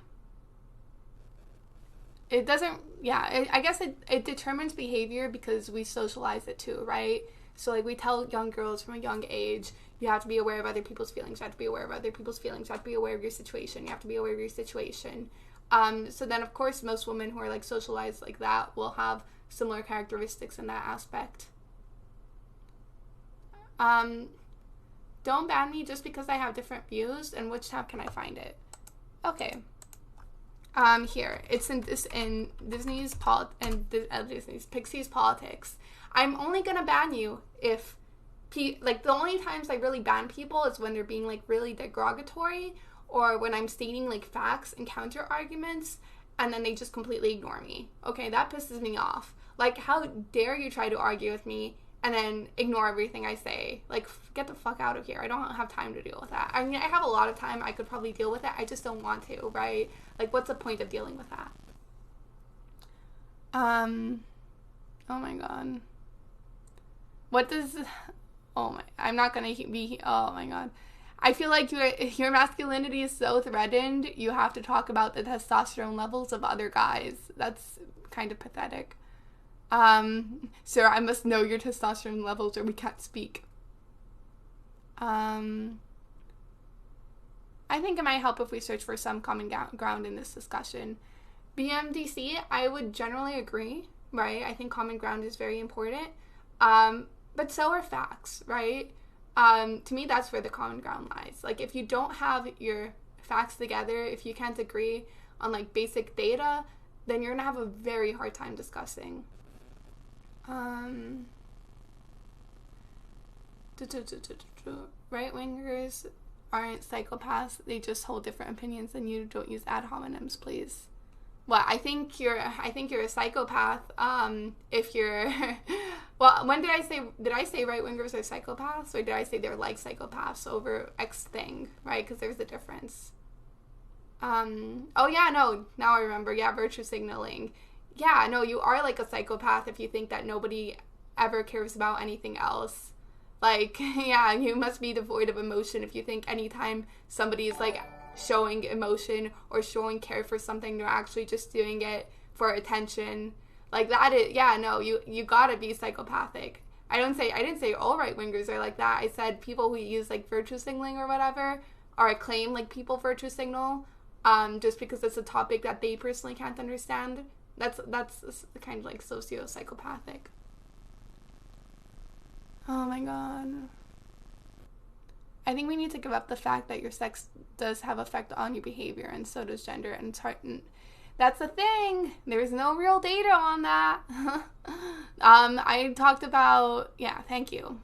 It doesn't, I guess it determines behavior because we socialize it too, right? So, like, we tell young girls from a young age, you have to be aware of other people's feelings, you have to be aware of other people's feelings, you have to be aware of your situation, you have to be aware of your situation. So then, of course, most women who are, like, socialized like that will have similar characteristics in that aspect. Don't ban me just because I have different views, and which tab can I find it? Okay. Here. It's in Disney's Pixie's politics. I'm only gonna ban you if, the only times I really ban people is when they're being, like, really derogatory, or when I'm stating, like, facts and counter arguments, and then they just completely ignore me. Okay, that pisses me off. Like, how dare you try to argue with me and then ignore everything I say? Like, get the fuck out of here. I don't have time to deal with that. I mean, I have a lot of time. I could probably deal with it. I just don't want to, right? Like, what's the point of dealing with that? Oh my god. What does... I'm not gonna be... Oh my god. I feel like your masculinity is so threatened, you have to talk about the testosterone levels of other guys. That's kind of pathetic. Sir, I must know your testosterone levels or we can't speak. I think it might help if we search for some common ground in this discussion. BMDC, I would generally agree, right? I think common ground is very important. But so are facts, right? To me, that's where the common ground lies. Like, if you don't have your facts together, if you can't agree on, like, basic data, then you're gonna have a very hard time discussing. Right-wingers aren't psychopaths, they just hold different opinions than you. Don't use ad hominems, please. Well, I think you're a psychopath, if you're, well, when did I say right-wingers are psychopaths, or did I say they're like psychopaths over X thing, right? Because there's a difference. Oh yeah, no, now I remember, yeah, virtue signaling. Yeah, no, you are like a psychopath if you think that nobody ever cares about anything else. Like, yeah, you must be devoid of emotion if you think anytime somebody is, like, showing emotion or showing care for something, they're actually just doing it for attention. Like, that is, yeah, no, you gotta be psychopathic. I didn't say all right-wingers are like that. I said people who use, like, virtue signaling or whatever, or claim, like, people virtue signal, just because it's a topic that they personally can't understand. That's kind of, like, socio-psychopathic. Oh my god. I think we need to give up the fact that your sex does have effect on your behavior, and so does gender, and it's hard. And that's the thing. There's no real data on that. I talked about, yeah, thank you.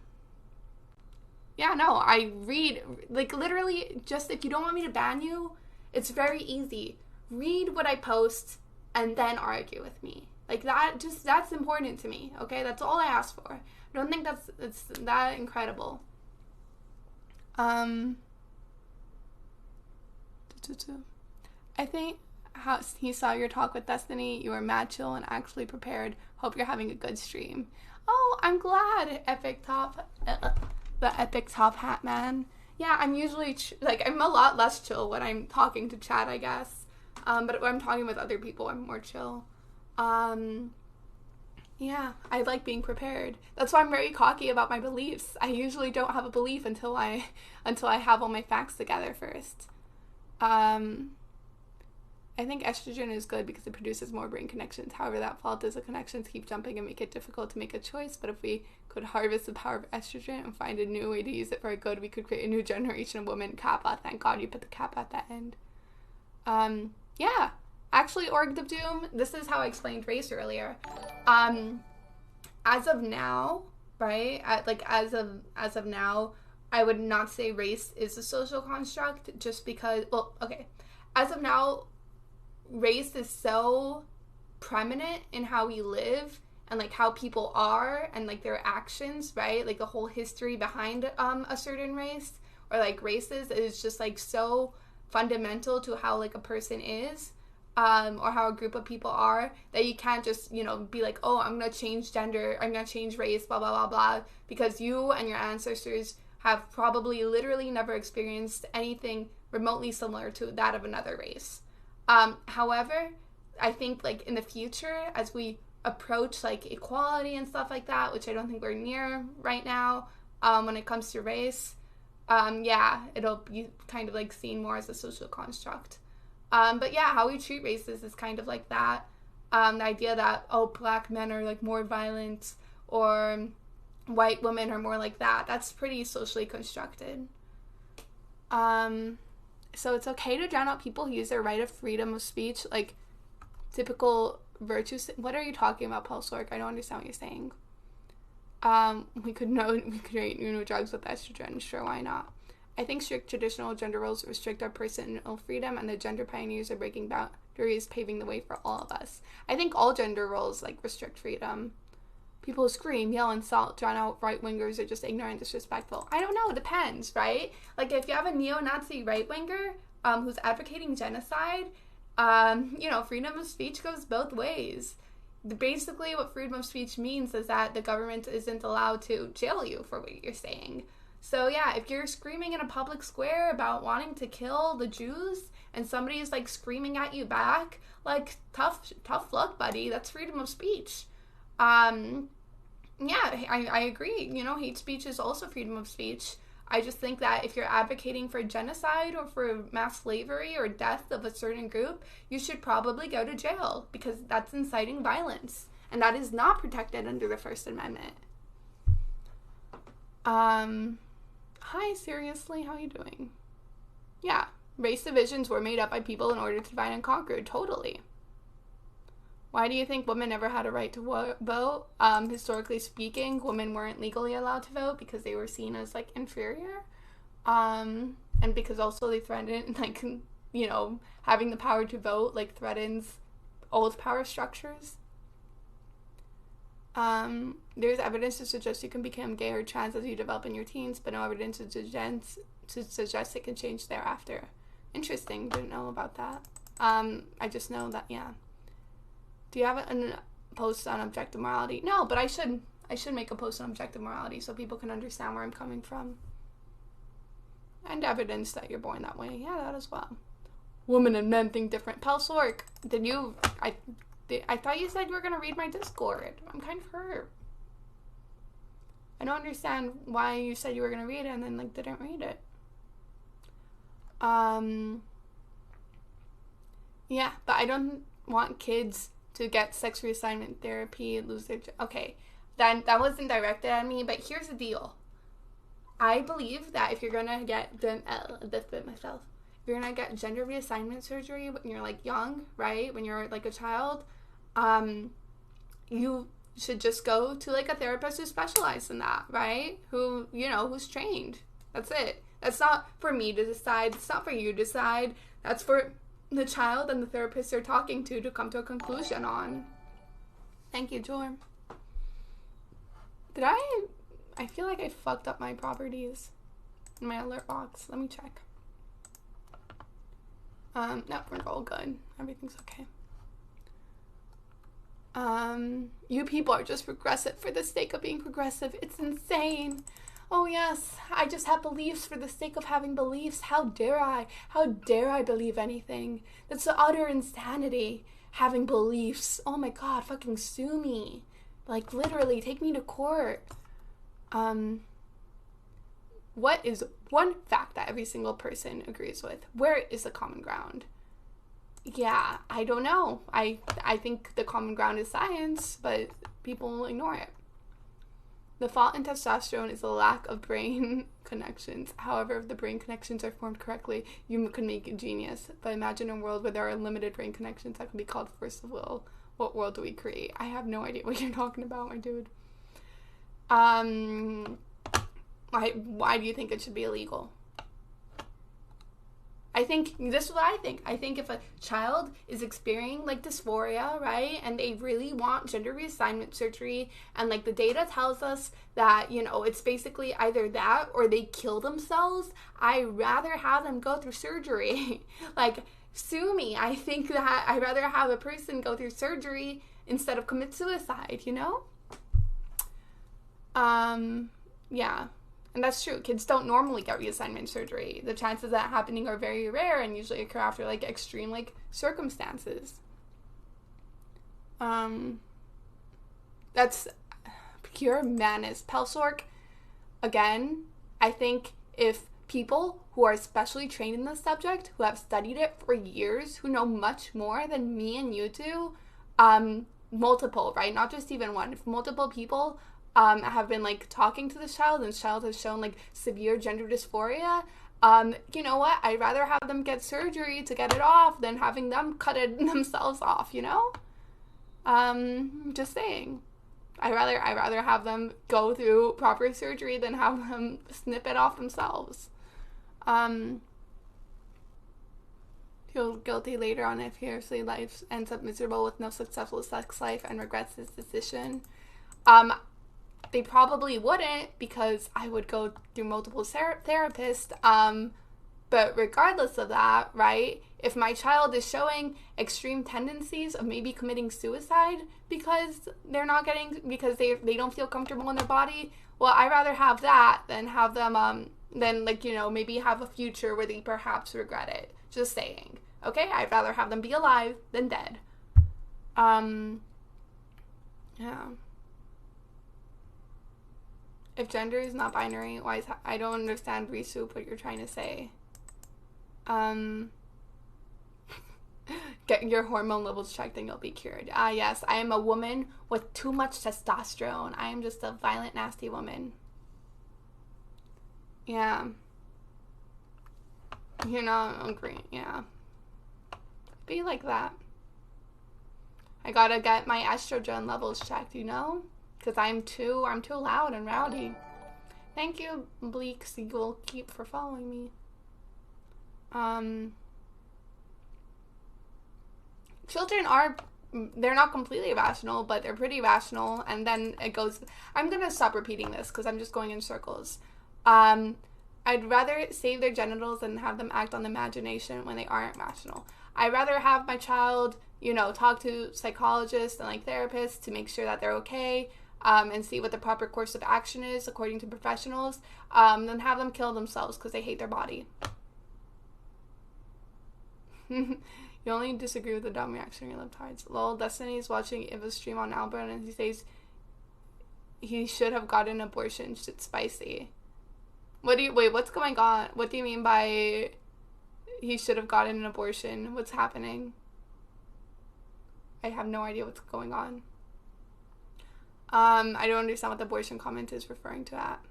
Yeah, no, I read, like, literally, just if you don't want me to ban you, it's very easy. Read what I post and then argue with me. Like, that's important to me, okay? That's all I ask for. I don't think it's that incredible. I think how he saw your talk with Destiny, you were mad chill and actually prepared. Hope you're having a good stream. Oh, I'm glad, the epic top hat man. Yeah, I'm usually I'm a lot less chill when I'm talking to chat, I guess. But when I'm talking with other people, I'm more chill. Yeah, I like being prepared. That's why I'm very cocky about my beliefs. I usually don't have a belief until I have all my facts together first. I think estrogen is good because it produces more brain connections. However, that fault is the connections keep jumping and make it difficult to make a choice. But if we could harvest the power of estrogen and find a new way to use it for good, we could create a new generation of women. Kappa. Thank God you put the kappa at the end. Yeah. Actually, Org of Doom, this is how I explained race earlier. As of now, right? As of now, I would not say race is a social construct just because, well, okay. As of now, race is so prominent in how we live and like how people are and like their actions, right? Like the whole history behind a certain race or like races is just like so fundamental to how like a person is, or how a group of people are, that you can't just, you know, be like, oh, I'm gonna change gender, I'm gonna change race, blah blah blah blah, because you and your ancestors have probably literally never experienced anything remotely similar to that of another race. However, I think like in the future, as we approach like equality and stuff like that, which I don't think we're near right now, when it comes to race, yeah, it'll be kind of like seen more as a social construct. But yeah, how we treat races is kind of like that. The idea that, oh, black men are like more violent or white women are more like that, that's pretty socially constructed. So it's okay to drown out people who use their right of freedom of speech, like typical virtues. What are you talking about, Pulsork? I don't understand what you're saying. We could rate drugs with estrogen. Sure, why not? I think strict traditional gender roles restrict our personal freedom, and the gender pioneers are breaking boundaries, paving the way for all of us. I think all gender roles like restrict freedom. People scream, yell, insult, drown out right-wingers are just ignorant, disrespectful. I don't know, it depends, right? Like, if you have a neo-Nazi right-winger who's advocating genocide, freedom of speech goes both ways. Basically, what freedom of speech means is that the government isn't allowed to jail you for what you're saying. So, yeah, if you're screaming in a public square about wanting to kill the Jews and somebody's, like, screaming at you back, like, tough luck, buddy. That's freedom of speech. Yeah, I agree. You know, hate speech is also freedom of speech. I just think that if you're advocating for genocide or for mass slavery or death of a certain group, you should probably go to jail because that's inciting violence. And that is not protected under the First Amendment. Hi, seriously, how you doing? Yeah, race divisions were made up by people in order to divide and conquer, totally. Why do you think women never had a right to vote? Historically speaking, women weren't legally allowed to vote because they were seen as, like, inferior. And because also they threatened, like, you know, having the power to vote, like, threatens old power structures. There's evidence to suggest you can become gay or trans as you develop in your teens, but no evidence to suggest it can change thereafter. Interesting. Didn't know about that. I just know that, yeah. Do you have a post on objective morality? No, but I should make a post on objective morality so people can understand where I'm coming from. And evidence that you're born that way. Yeah, that as well. Women and men think different. Pelsork, I thought you said you were going to read my Discord. I'm kind of hurt. I don't understand why you said you were going to read it and then, like, didn't read it. Yeah, but I don't want kids to get sex reassignment therapy, lose their... Okay, then that wasn't directed at me, but here's the deal. I believe that if you're gonna get... If you're gonna get gender reassignment surgery when you're, like, young, right? When you're, like, a child, you should just go to, like, a therapist who specializes in that, right? Who, you know, who's trained. That's it. That's not for me to decide. It's not for you to decide. That's for the child and the therapist they're talking to come to a conclusion on. Thank you, Jorm. I feel like I fucked up my properties in my alert box. Let me check. No, we're all good. Everything's okay. You people are just progressive for the sake of being progressive. It's insane. Oh yes, I just have beliefs for the sake of having beliefs. How dare I? How dare I believe anything? That's utter insanity. Having beliefs. Oh my god, fucking sue me. Like, literally, take me to court. What is one fact that every single person agrees with? Where is the common ground? Yeah, I don't know. I think the common ground is science, but people will ignore it. The fault in testosterone is a lack of brain connections. However, if the brain connections are formed correctly, you could make a genius. But imagine a world where there are limited brain connections that can be called force of will. What world do we create? I have no idea what you're talking about, my dude. Why do you think it should be illegal? I think, this is what I think. I think if a child is experiencing, like, dysphoria, right, and they really want gender reassignment surgery, and, like, the data tells us that, you know, it's basically either that or they kill themselves, I'd rather have them go through surgery. Like, sue me. I think that I'd rather have a person go through surgery instead of commit suicide, you know? Yeah. And that's true. Kids don't normally get reassignment surgery. The chances of that happening are very rare and usually occur after, like, extreme, like, circumstances. That's pure madness. Pelsork, again, I think if people who are specially trained in this subject, who have studied it for years, who know much more than me and you do, multiple, right? Not just even one. If multiple people have been, like, talking to this child, and this child has shown, like, severe gender dysphoria, you know what? I'd rather have them get surgery to get it off than having them cut it themselves off, you know? Just saying. I'd rather have them go through proper surgery than have them snip it off themselves. Feel guilty later on if his life ends up miserable with no successful sex life and regrets his decision. They probably wouldn't, because I would go through multiple therapists. But regardless of that, right, if my child is showing extreme tendencies of maybe committing suicide because they don't feel comfortable in their body, well, I'd rather have that than have them, like, you know, maybe have a future where they perhaps regret it. Just saying. Okay? I'd rather have them be alive than dead. Yeah. If gender is not binary, why is I don't understand, Risu, what you're trying to say. Get your hormone levels checked and you'll be cured. Yes, I am a woman with too much testosterone. I am just a violent, nasty woman. Yeah. You're not agree. Yeah. Be like that. I gotta get my estrogen levels checked, you know? Because I'm too loud and rowdy. Thank you, Bleak Seagull Keep, for following me. Children they're not completely rational, but they're pretty rational. And then it goes, I'm going to stop repeating this because I'm just going in circles. I'd rather save their genitals than have them act on imagination when they aren't rational. I'd rather have my child, you know, talk to psychologists and, like, therapists to make sure that they're okay. And see what the proper course of action is according to professionals, than have them kill themselves because they hate their body. You only disagree with the dumb reaction in your libtards. Lol, Destiny is watching Iva's stream on Albert and he says he should have gotten an abortion. Shit's spicy. What's going on? What do you mean by he should have gotten an abortion? What's happening? I have no idea what's going on. I don't understand what the abortion comment is referring to at.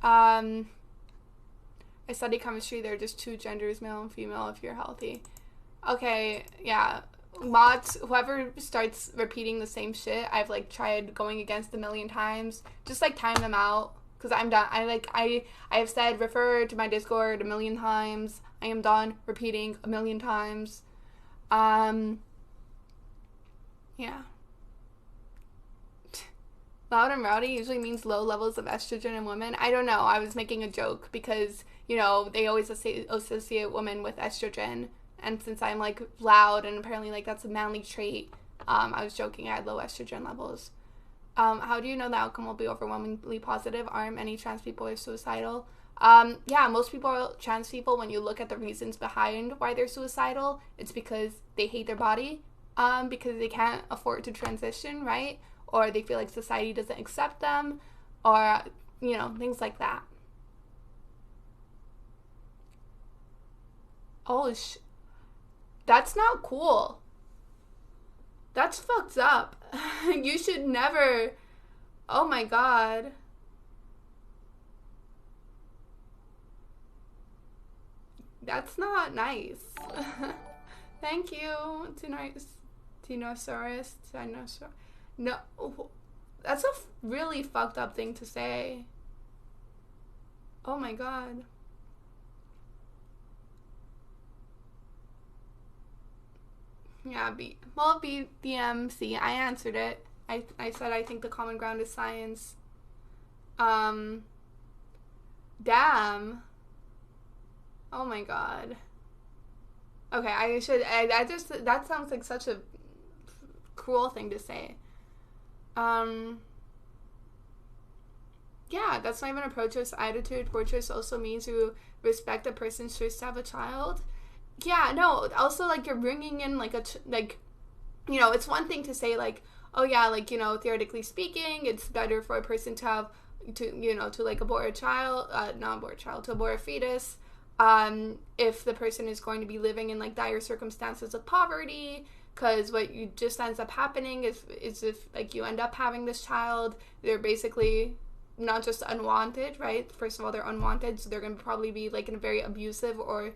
I study chemistry. There are just two genders, male and female, if you're healthy. Okay, yeah. Mods, whoever starts repeating the same shit, I've, like, tried going against a million times. Just, like, time them out. Because I'm done. I have said refer to my Discord a million times. I am done repeating a million times. Yeah. Loud and rowdy usually means low levels of estrogen in women. I don't know. I was making a joke because, you know, they always associate women with estrogen. And since I'm, like, loud and apparently, like, that's a manly trait, I was joking I had low estrogen levels. How do you know the outcome will be overwhelmingly positive? Aren't many trans people are suicidal? Yeah, most trans people, when you look at the reasons behind why they're suicidal, it's because they hate their body, because they can't afford to transition, right? Or they feel like society doesn't accept them, or, you know, things like that. Oh, that's not cool. That's fucked up. You should never, Oh my god. That's not nice. Thank you, Tinosaurus. No, that's a really fucked up thing to say. Oh my god. Yeah, BDMC. I answered it. I said I think the common ground is science. Damn. Oh my god. Okay, that sounds like such a cruel thing to say. Yeah, that's not even a pro-choice attitude. Pro-choice also means you respect a person's choice to have a child. Yeah, no, also, like, you're bringing in, like, it's one thing to say, like, oh, yeah, like, theoretically speaking, it's better for a person to have, to, like, abort a child, not abort a child, to abort a fetus, if the person is going to be living in, like, dire circumstances of poverty, because what you just ends up happening is if, like, you end up having this child, they're basically not just unwanted, right? First of all, they're unwanted, so they're going to probably be, like, in a very abusive or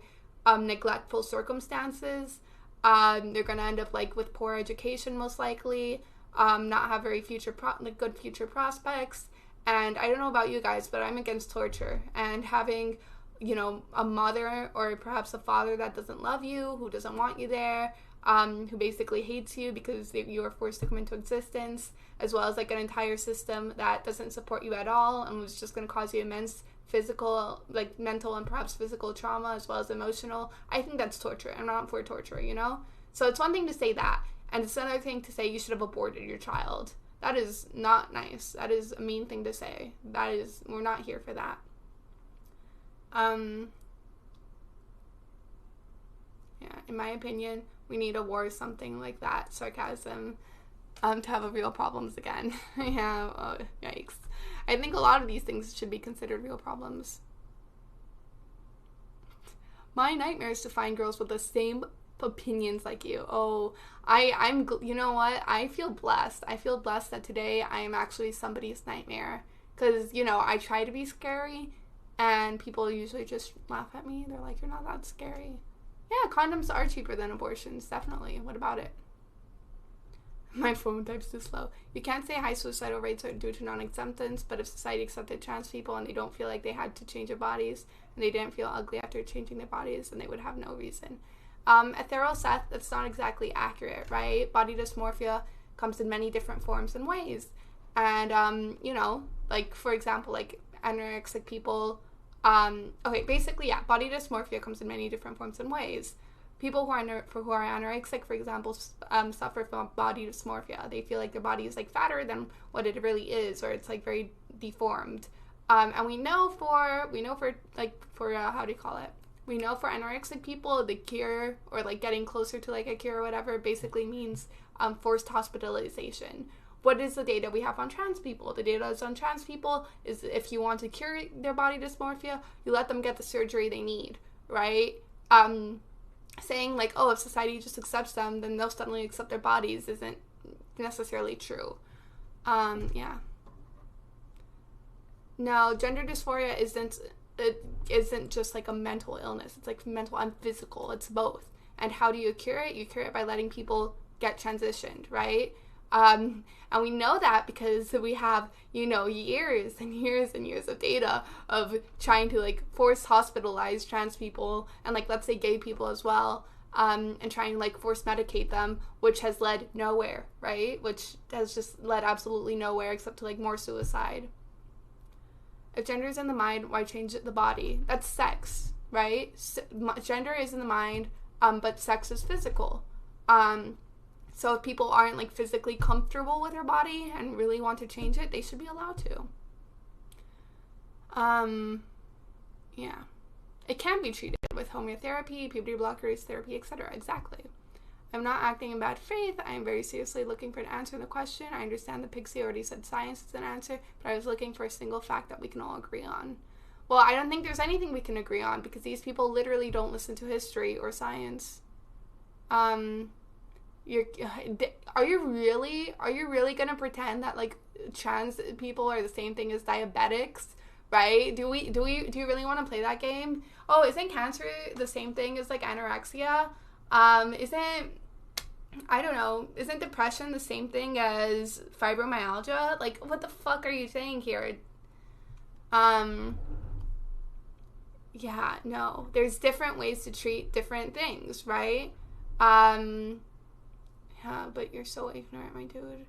neglectful circumstances. They're going to end up, like, with poor education, most likely, not have very good future prospects. And I don't know about you guys, but I'm against torture. And having, a mother or perhaps a father that doesn't love you, who doesn't want you there, who basically hates you because you were forced to come into existence, as well as, like, an entire system that doesn't support you at all and was just going to cause you immense physical, like, mental and perhaps physical trauma, as well as emotional. I think that's torture. I'm not for torture, So it's one thing to say that, and it's another thing to say you should have aborted your child. That is not nice. That is a mean thing to say. We're not here for that. Yeah, in my opinion, we need a war, something like that, sarcasm, to have a real problems again. Yeah, oh, yikes. I think a lot of these things should be considered real problems. My nightmare is to find girls with the same opinions like you. Oh, I'm, you know what? I feel blessed. I feel blessed that today I am actually somebody's nightmare. Because, I try to be scary, and people usually just laugh at me. They're like, you're not that scary. Yeah, condoms are cheaper than abortions, definitely. What about it? My phone type's too slow. You can't say high suicidal rates are due to non-acceptance, but if society accepted trans people and they don't feel like they had to change their bodies, and they didn't feel ugly after changing their bodies, then they would have no reason. Seth, that's not exactly accurate, right? Body dysmorphia comes in many different forms and ways. And, like, for example, like, anorexic people, basically, yeah, body dysmorphia comes in many different forms and ways. People who are anorexic, for example, suffer from body dysmorphia. They feel like their body is, like, fatter than what it really is, or it's, like, very deformed. And we know for anorexic people, the cure, or, like, getting closer to, like, a cure or whatever, basically means forced hospitalization. What is the data we have on trans people? The data on trans people is if you want to cure their body dysmorphia, you let them get the surgery they need, right? Saying, like, oh, if society just accepts them, then they'll suddenly accept their bodies isn't necessarily true. Yeah. No, gender dysphoria isn't just, like, a mental illness. It's, like, mental and physical. It's both. And how do you cure it? You cure it by letting people get transitioned, right? And we know that because we have, years and years and years of data of trying to, like, force hospitalize trans people and, like, let's say gay people as well, and trying to, like, force medicate them, which has led nowhere, right? Which has just led absolutely nowhere except to, like, more suicide. If gender is in the mind, why change the body? That's sex, right? Gender is in the mind, but sex is physical. So if people aren't, like, physically comfortable with their body and really want to change it, they should be allowed to. Yeah. It can be treated with homeotherapy, puberty blockers, therapy, etc. Exactly. I'm not acting in bad faith. I am very seriously looking for an answer to the question. I understand that Pixie already said science is an answer, but I was looking for a single fact that we can all agree on. Well, I don't think there's anything we can agree on because these people literally don't listen to history or science. You're, are you really gonna pretend that like trans people are the same thing as diabetics, right? Do you really want to play that game? Oh, isn't cancer the same thing as like anorexia? Isn't, I don't know, isn't depression the same thing as fibromyalgia? Like, what the fuck are you saying here? Yeah, no. There's different ways to treat different things, right? Yeah, but you're so ignorant, my dude.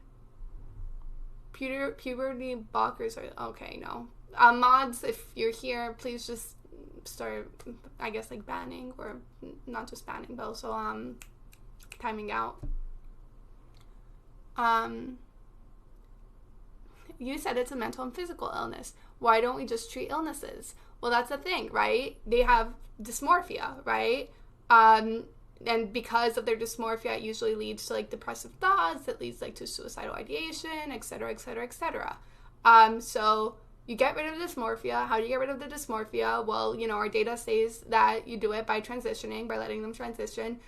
Puberty blockers are okay. No, mods. If you're here, please just start. I guess like banning, or not just banning, but also timing out. You said it's a mental and physical illness. Why don't we just treat illnesses? Well, that's the thing, right? They have dysmorphia, right? And because of their dysmorphia, it usually leads to like depressive thoughts. It leads like to suicidal ideation, etc., etc., etc. So you get rid of dysmorphia. How do you get rid of the dysmorphia? Well, you know, our data says that you do it by transitioning, by letting them transition.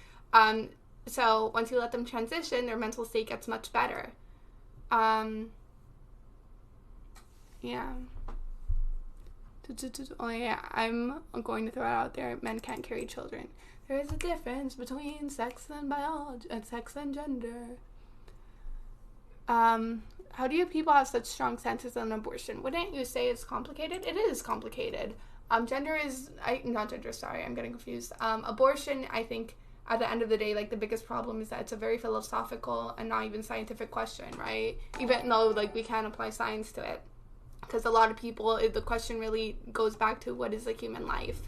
So once you let them transition, their mental state gets much better. Yeah. Oh yeah, I'm going to throw it out there. Men can't carry children. There is a difference between sex and biology and sex and gender. How do you people have such strong senses on abortion? Wouldn't you say it's complicated? It is complicated. Gender is, not gender, sorry, I'm getting confused. Abortion, I think, at the end of the day, like, the biggest problem is that it's a very philosophical and not even scientific question, right? Even though, like, we can't apply science to it. Because a lot of people, the question really goes back to what is a human life.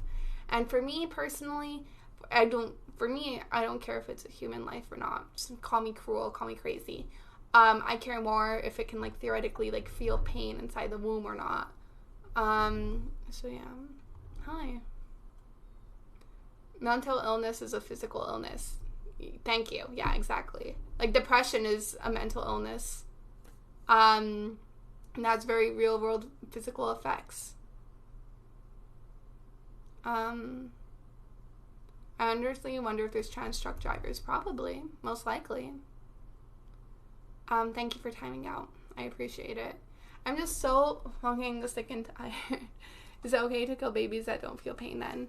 And for me, personally, I don't care if it's a human life or not. Just call me cruel, call me crazy. I care more if it can, like, theoretically, like, feel pain inside the womb or not. So yeah. Hi. Mental illness is a physical illness. Thank you. Yeah, exactly. Like, depression is a mental illness. And that's very real world physical effects. I honestly wonder if there's trans truck drivers. Probably. Most likely. Thank you for timing out. I appreciate it. I'm just so fucking sick and tired. Is it okay to kill babies that don't feel pain then?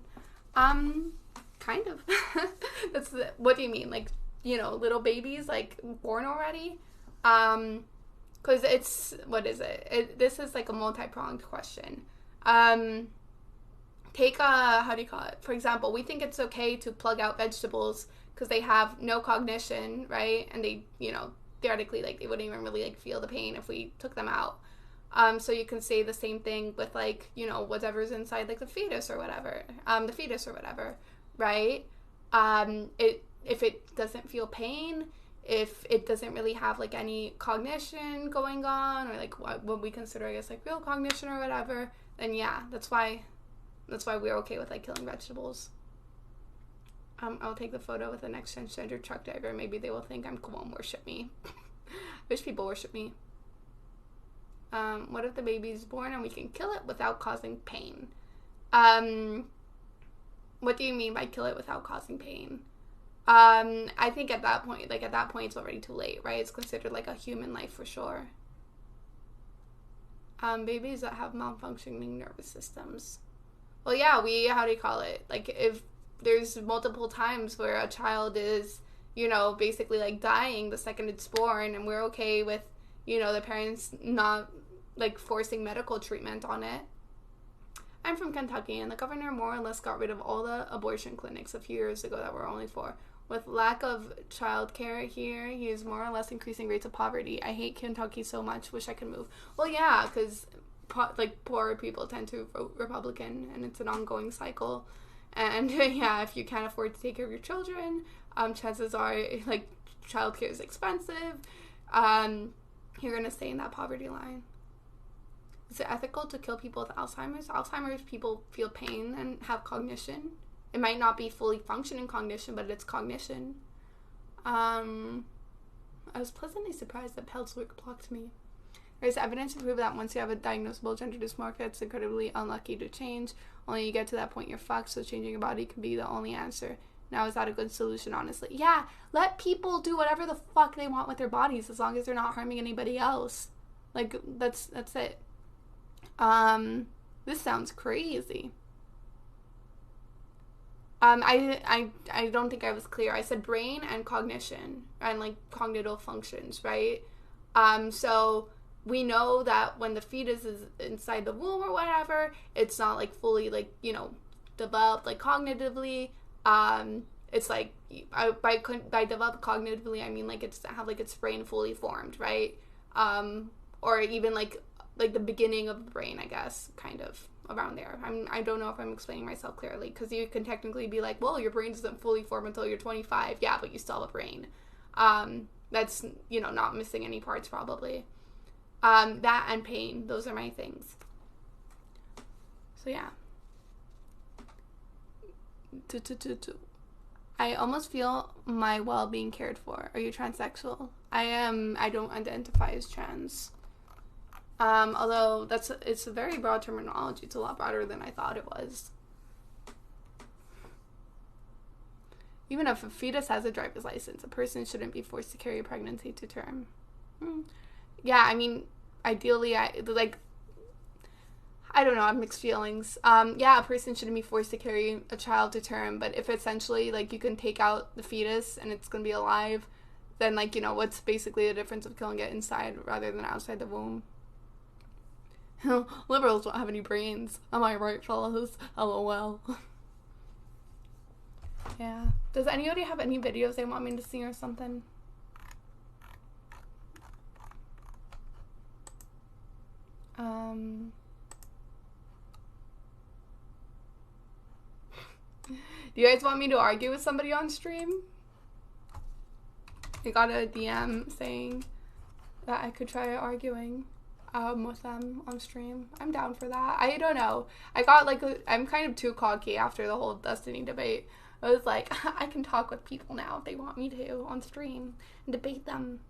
Kind of. What do you mean? Like, you know, little babies, like, born already? Because it's, what is it? This is like a multi-pronged question. Take a, how do you call it? For example, we think it's okay to plug out vegetables because they have no cognition, right? And they, you know, theoretically, like, they wouldn't even really, like, feel the pain if we took them out. So you can say the same thing with, like, you know, whatever's inside, like, the fetus or whatever, right? If it doesn't feel pain, if it doesn't really have, like, any cognition going on, or, like, what we consider, I guess, like, real cognition or whatever, then yeah, that's why we're okay with, like, killing vegetables. I'll take the photo with the next transgender truck driver. Maybe they will think I'm cool and worship me. Wish people worship me. What if the baby's born and we can kill it without causing pain? What do you mean by kill it without causing pain? I think at that point it's already too late, right? It's considered like a human life for sure. Babies that have malfunctioning nervous systems. Well, yeah, how do you call it? Like, if there's multiple times where a child is, you know, basically, like, dying the second it's born, and we're okay with, you know, the parents not, like, forcing medical treatment on it. I'm from Kentucky, and the governor more or less got rid of all the abortion clinics a few years ago that were only for. With lack of childcare here, he is more or less increasing rates of poverty. I hate Kentucky so much. Wish I could move. Well, yeah, because, like, poorer people tend to vote Republican, and it's an ongoing cycle. And, yeah, if you can't afford to take care of your children, chances are, like, childcare is expensive. You're going to stay in that poverty line. Is it ethical to kill people with Alzheimer's? Alzheimer's people feel pain and have cognition. It might not be fully functioning cognition, but it's cognition. I was pleasantly surprised that Pelt's work blocked me. There's evidence to prove that once you have a diagnosable gender dysmorphia, it's incredibly unlucky to change. Only you get to that point, you're fucked, so changing your body can be the only answer. Now, is that a good solution, honestly? Yeah, let people do whatever the fuck they want with their bodies as long as they're not harming anybody else. Like, that's it. This sounds crazy. I don't think I was clear. I said brain and cognition and, like, cognitive functions, right? So we know that when the fetus is inside the womb or whatever, it's not, like, fully, like, you know, developed, like, cognitively. It's like, by developed cognitively, I mean, like, it's its brain fully formed, right? Or even, like the beginning of the brain, I guess, kind of around there. I don't know if I'm explaining myself clearly, because you can technically be like, well, your brain doesn't fully form until you're 25. Yeah, but you still have a brain. That's, you know, not missing any parts, probably. That and pain, those are my things. So, yeah. I almost feel my well-being cared for. Are you transsexual? I am. I don't identify as trans. Although it's a very broad terminology. It's a lot broader than I thought it was. Even if a fetus has a driver's license, a person shouldn't be forced to carry a pregnancy to term. Yeah, I mean, ideally, I don't know, I have mixed feelings. Yeah, a person shouldn't be forced to carry a child to term, but if essentially, like, you can take out the fetus and it's going to be alive, then, like, you know, what's basically the difference of killing it inside rather than outside the womb? Liberals don't have any brains. Am I right, fellas? LOL. Yeah. Does anybody have any videos they want me to see or something? Do you guys want me to argue with somebody on stream? I got a DM saying that I could try arguing with them on stream. I'm down for that. I don't know. I got like I'm kind of too cocky after the whole Destiny debate. I was like, I can talk with people now if they want me to on stream and debate them.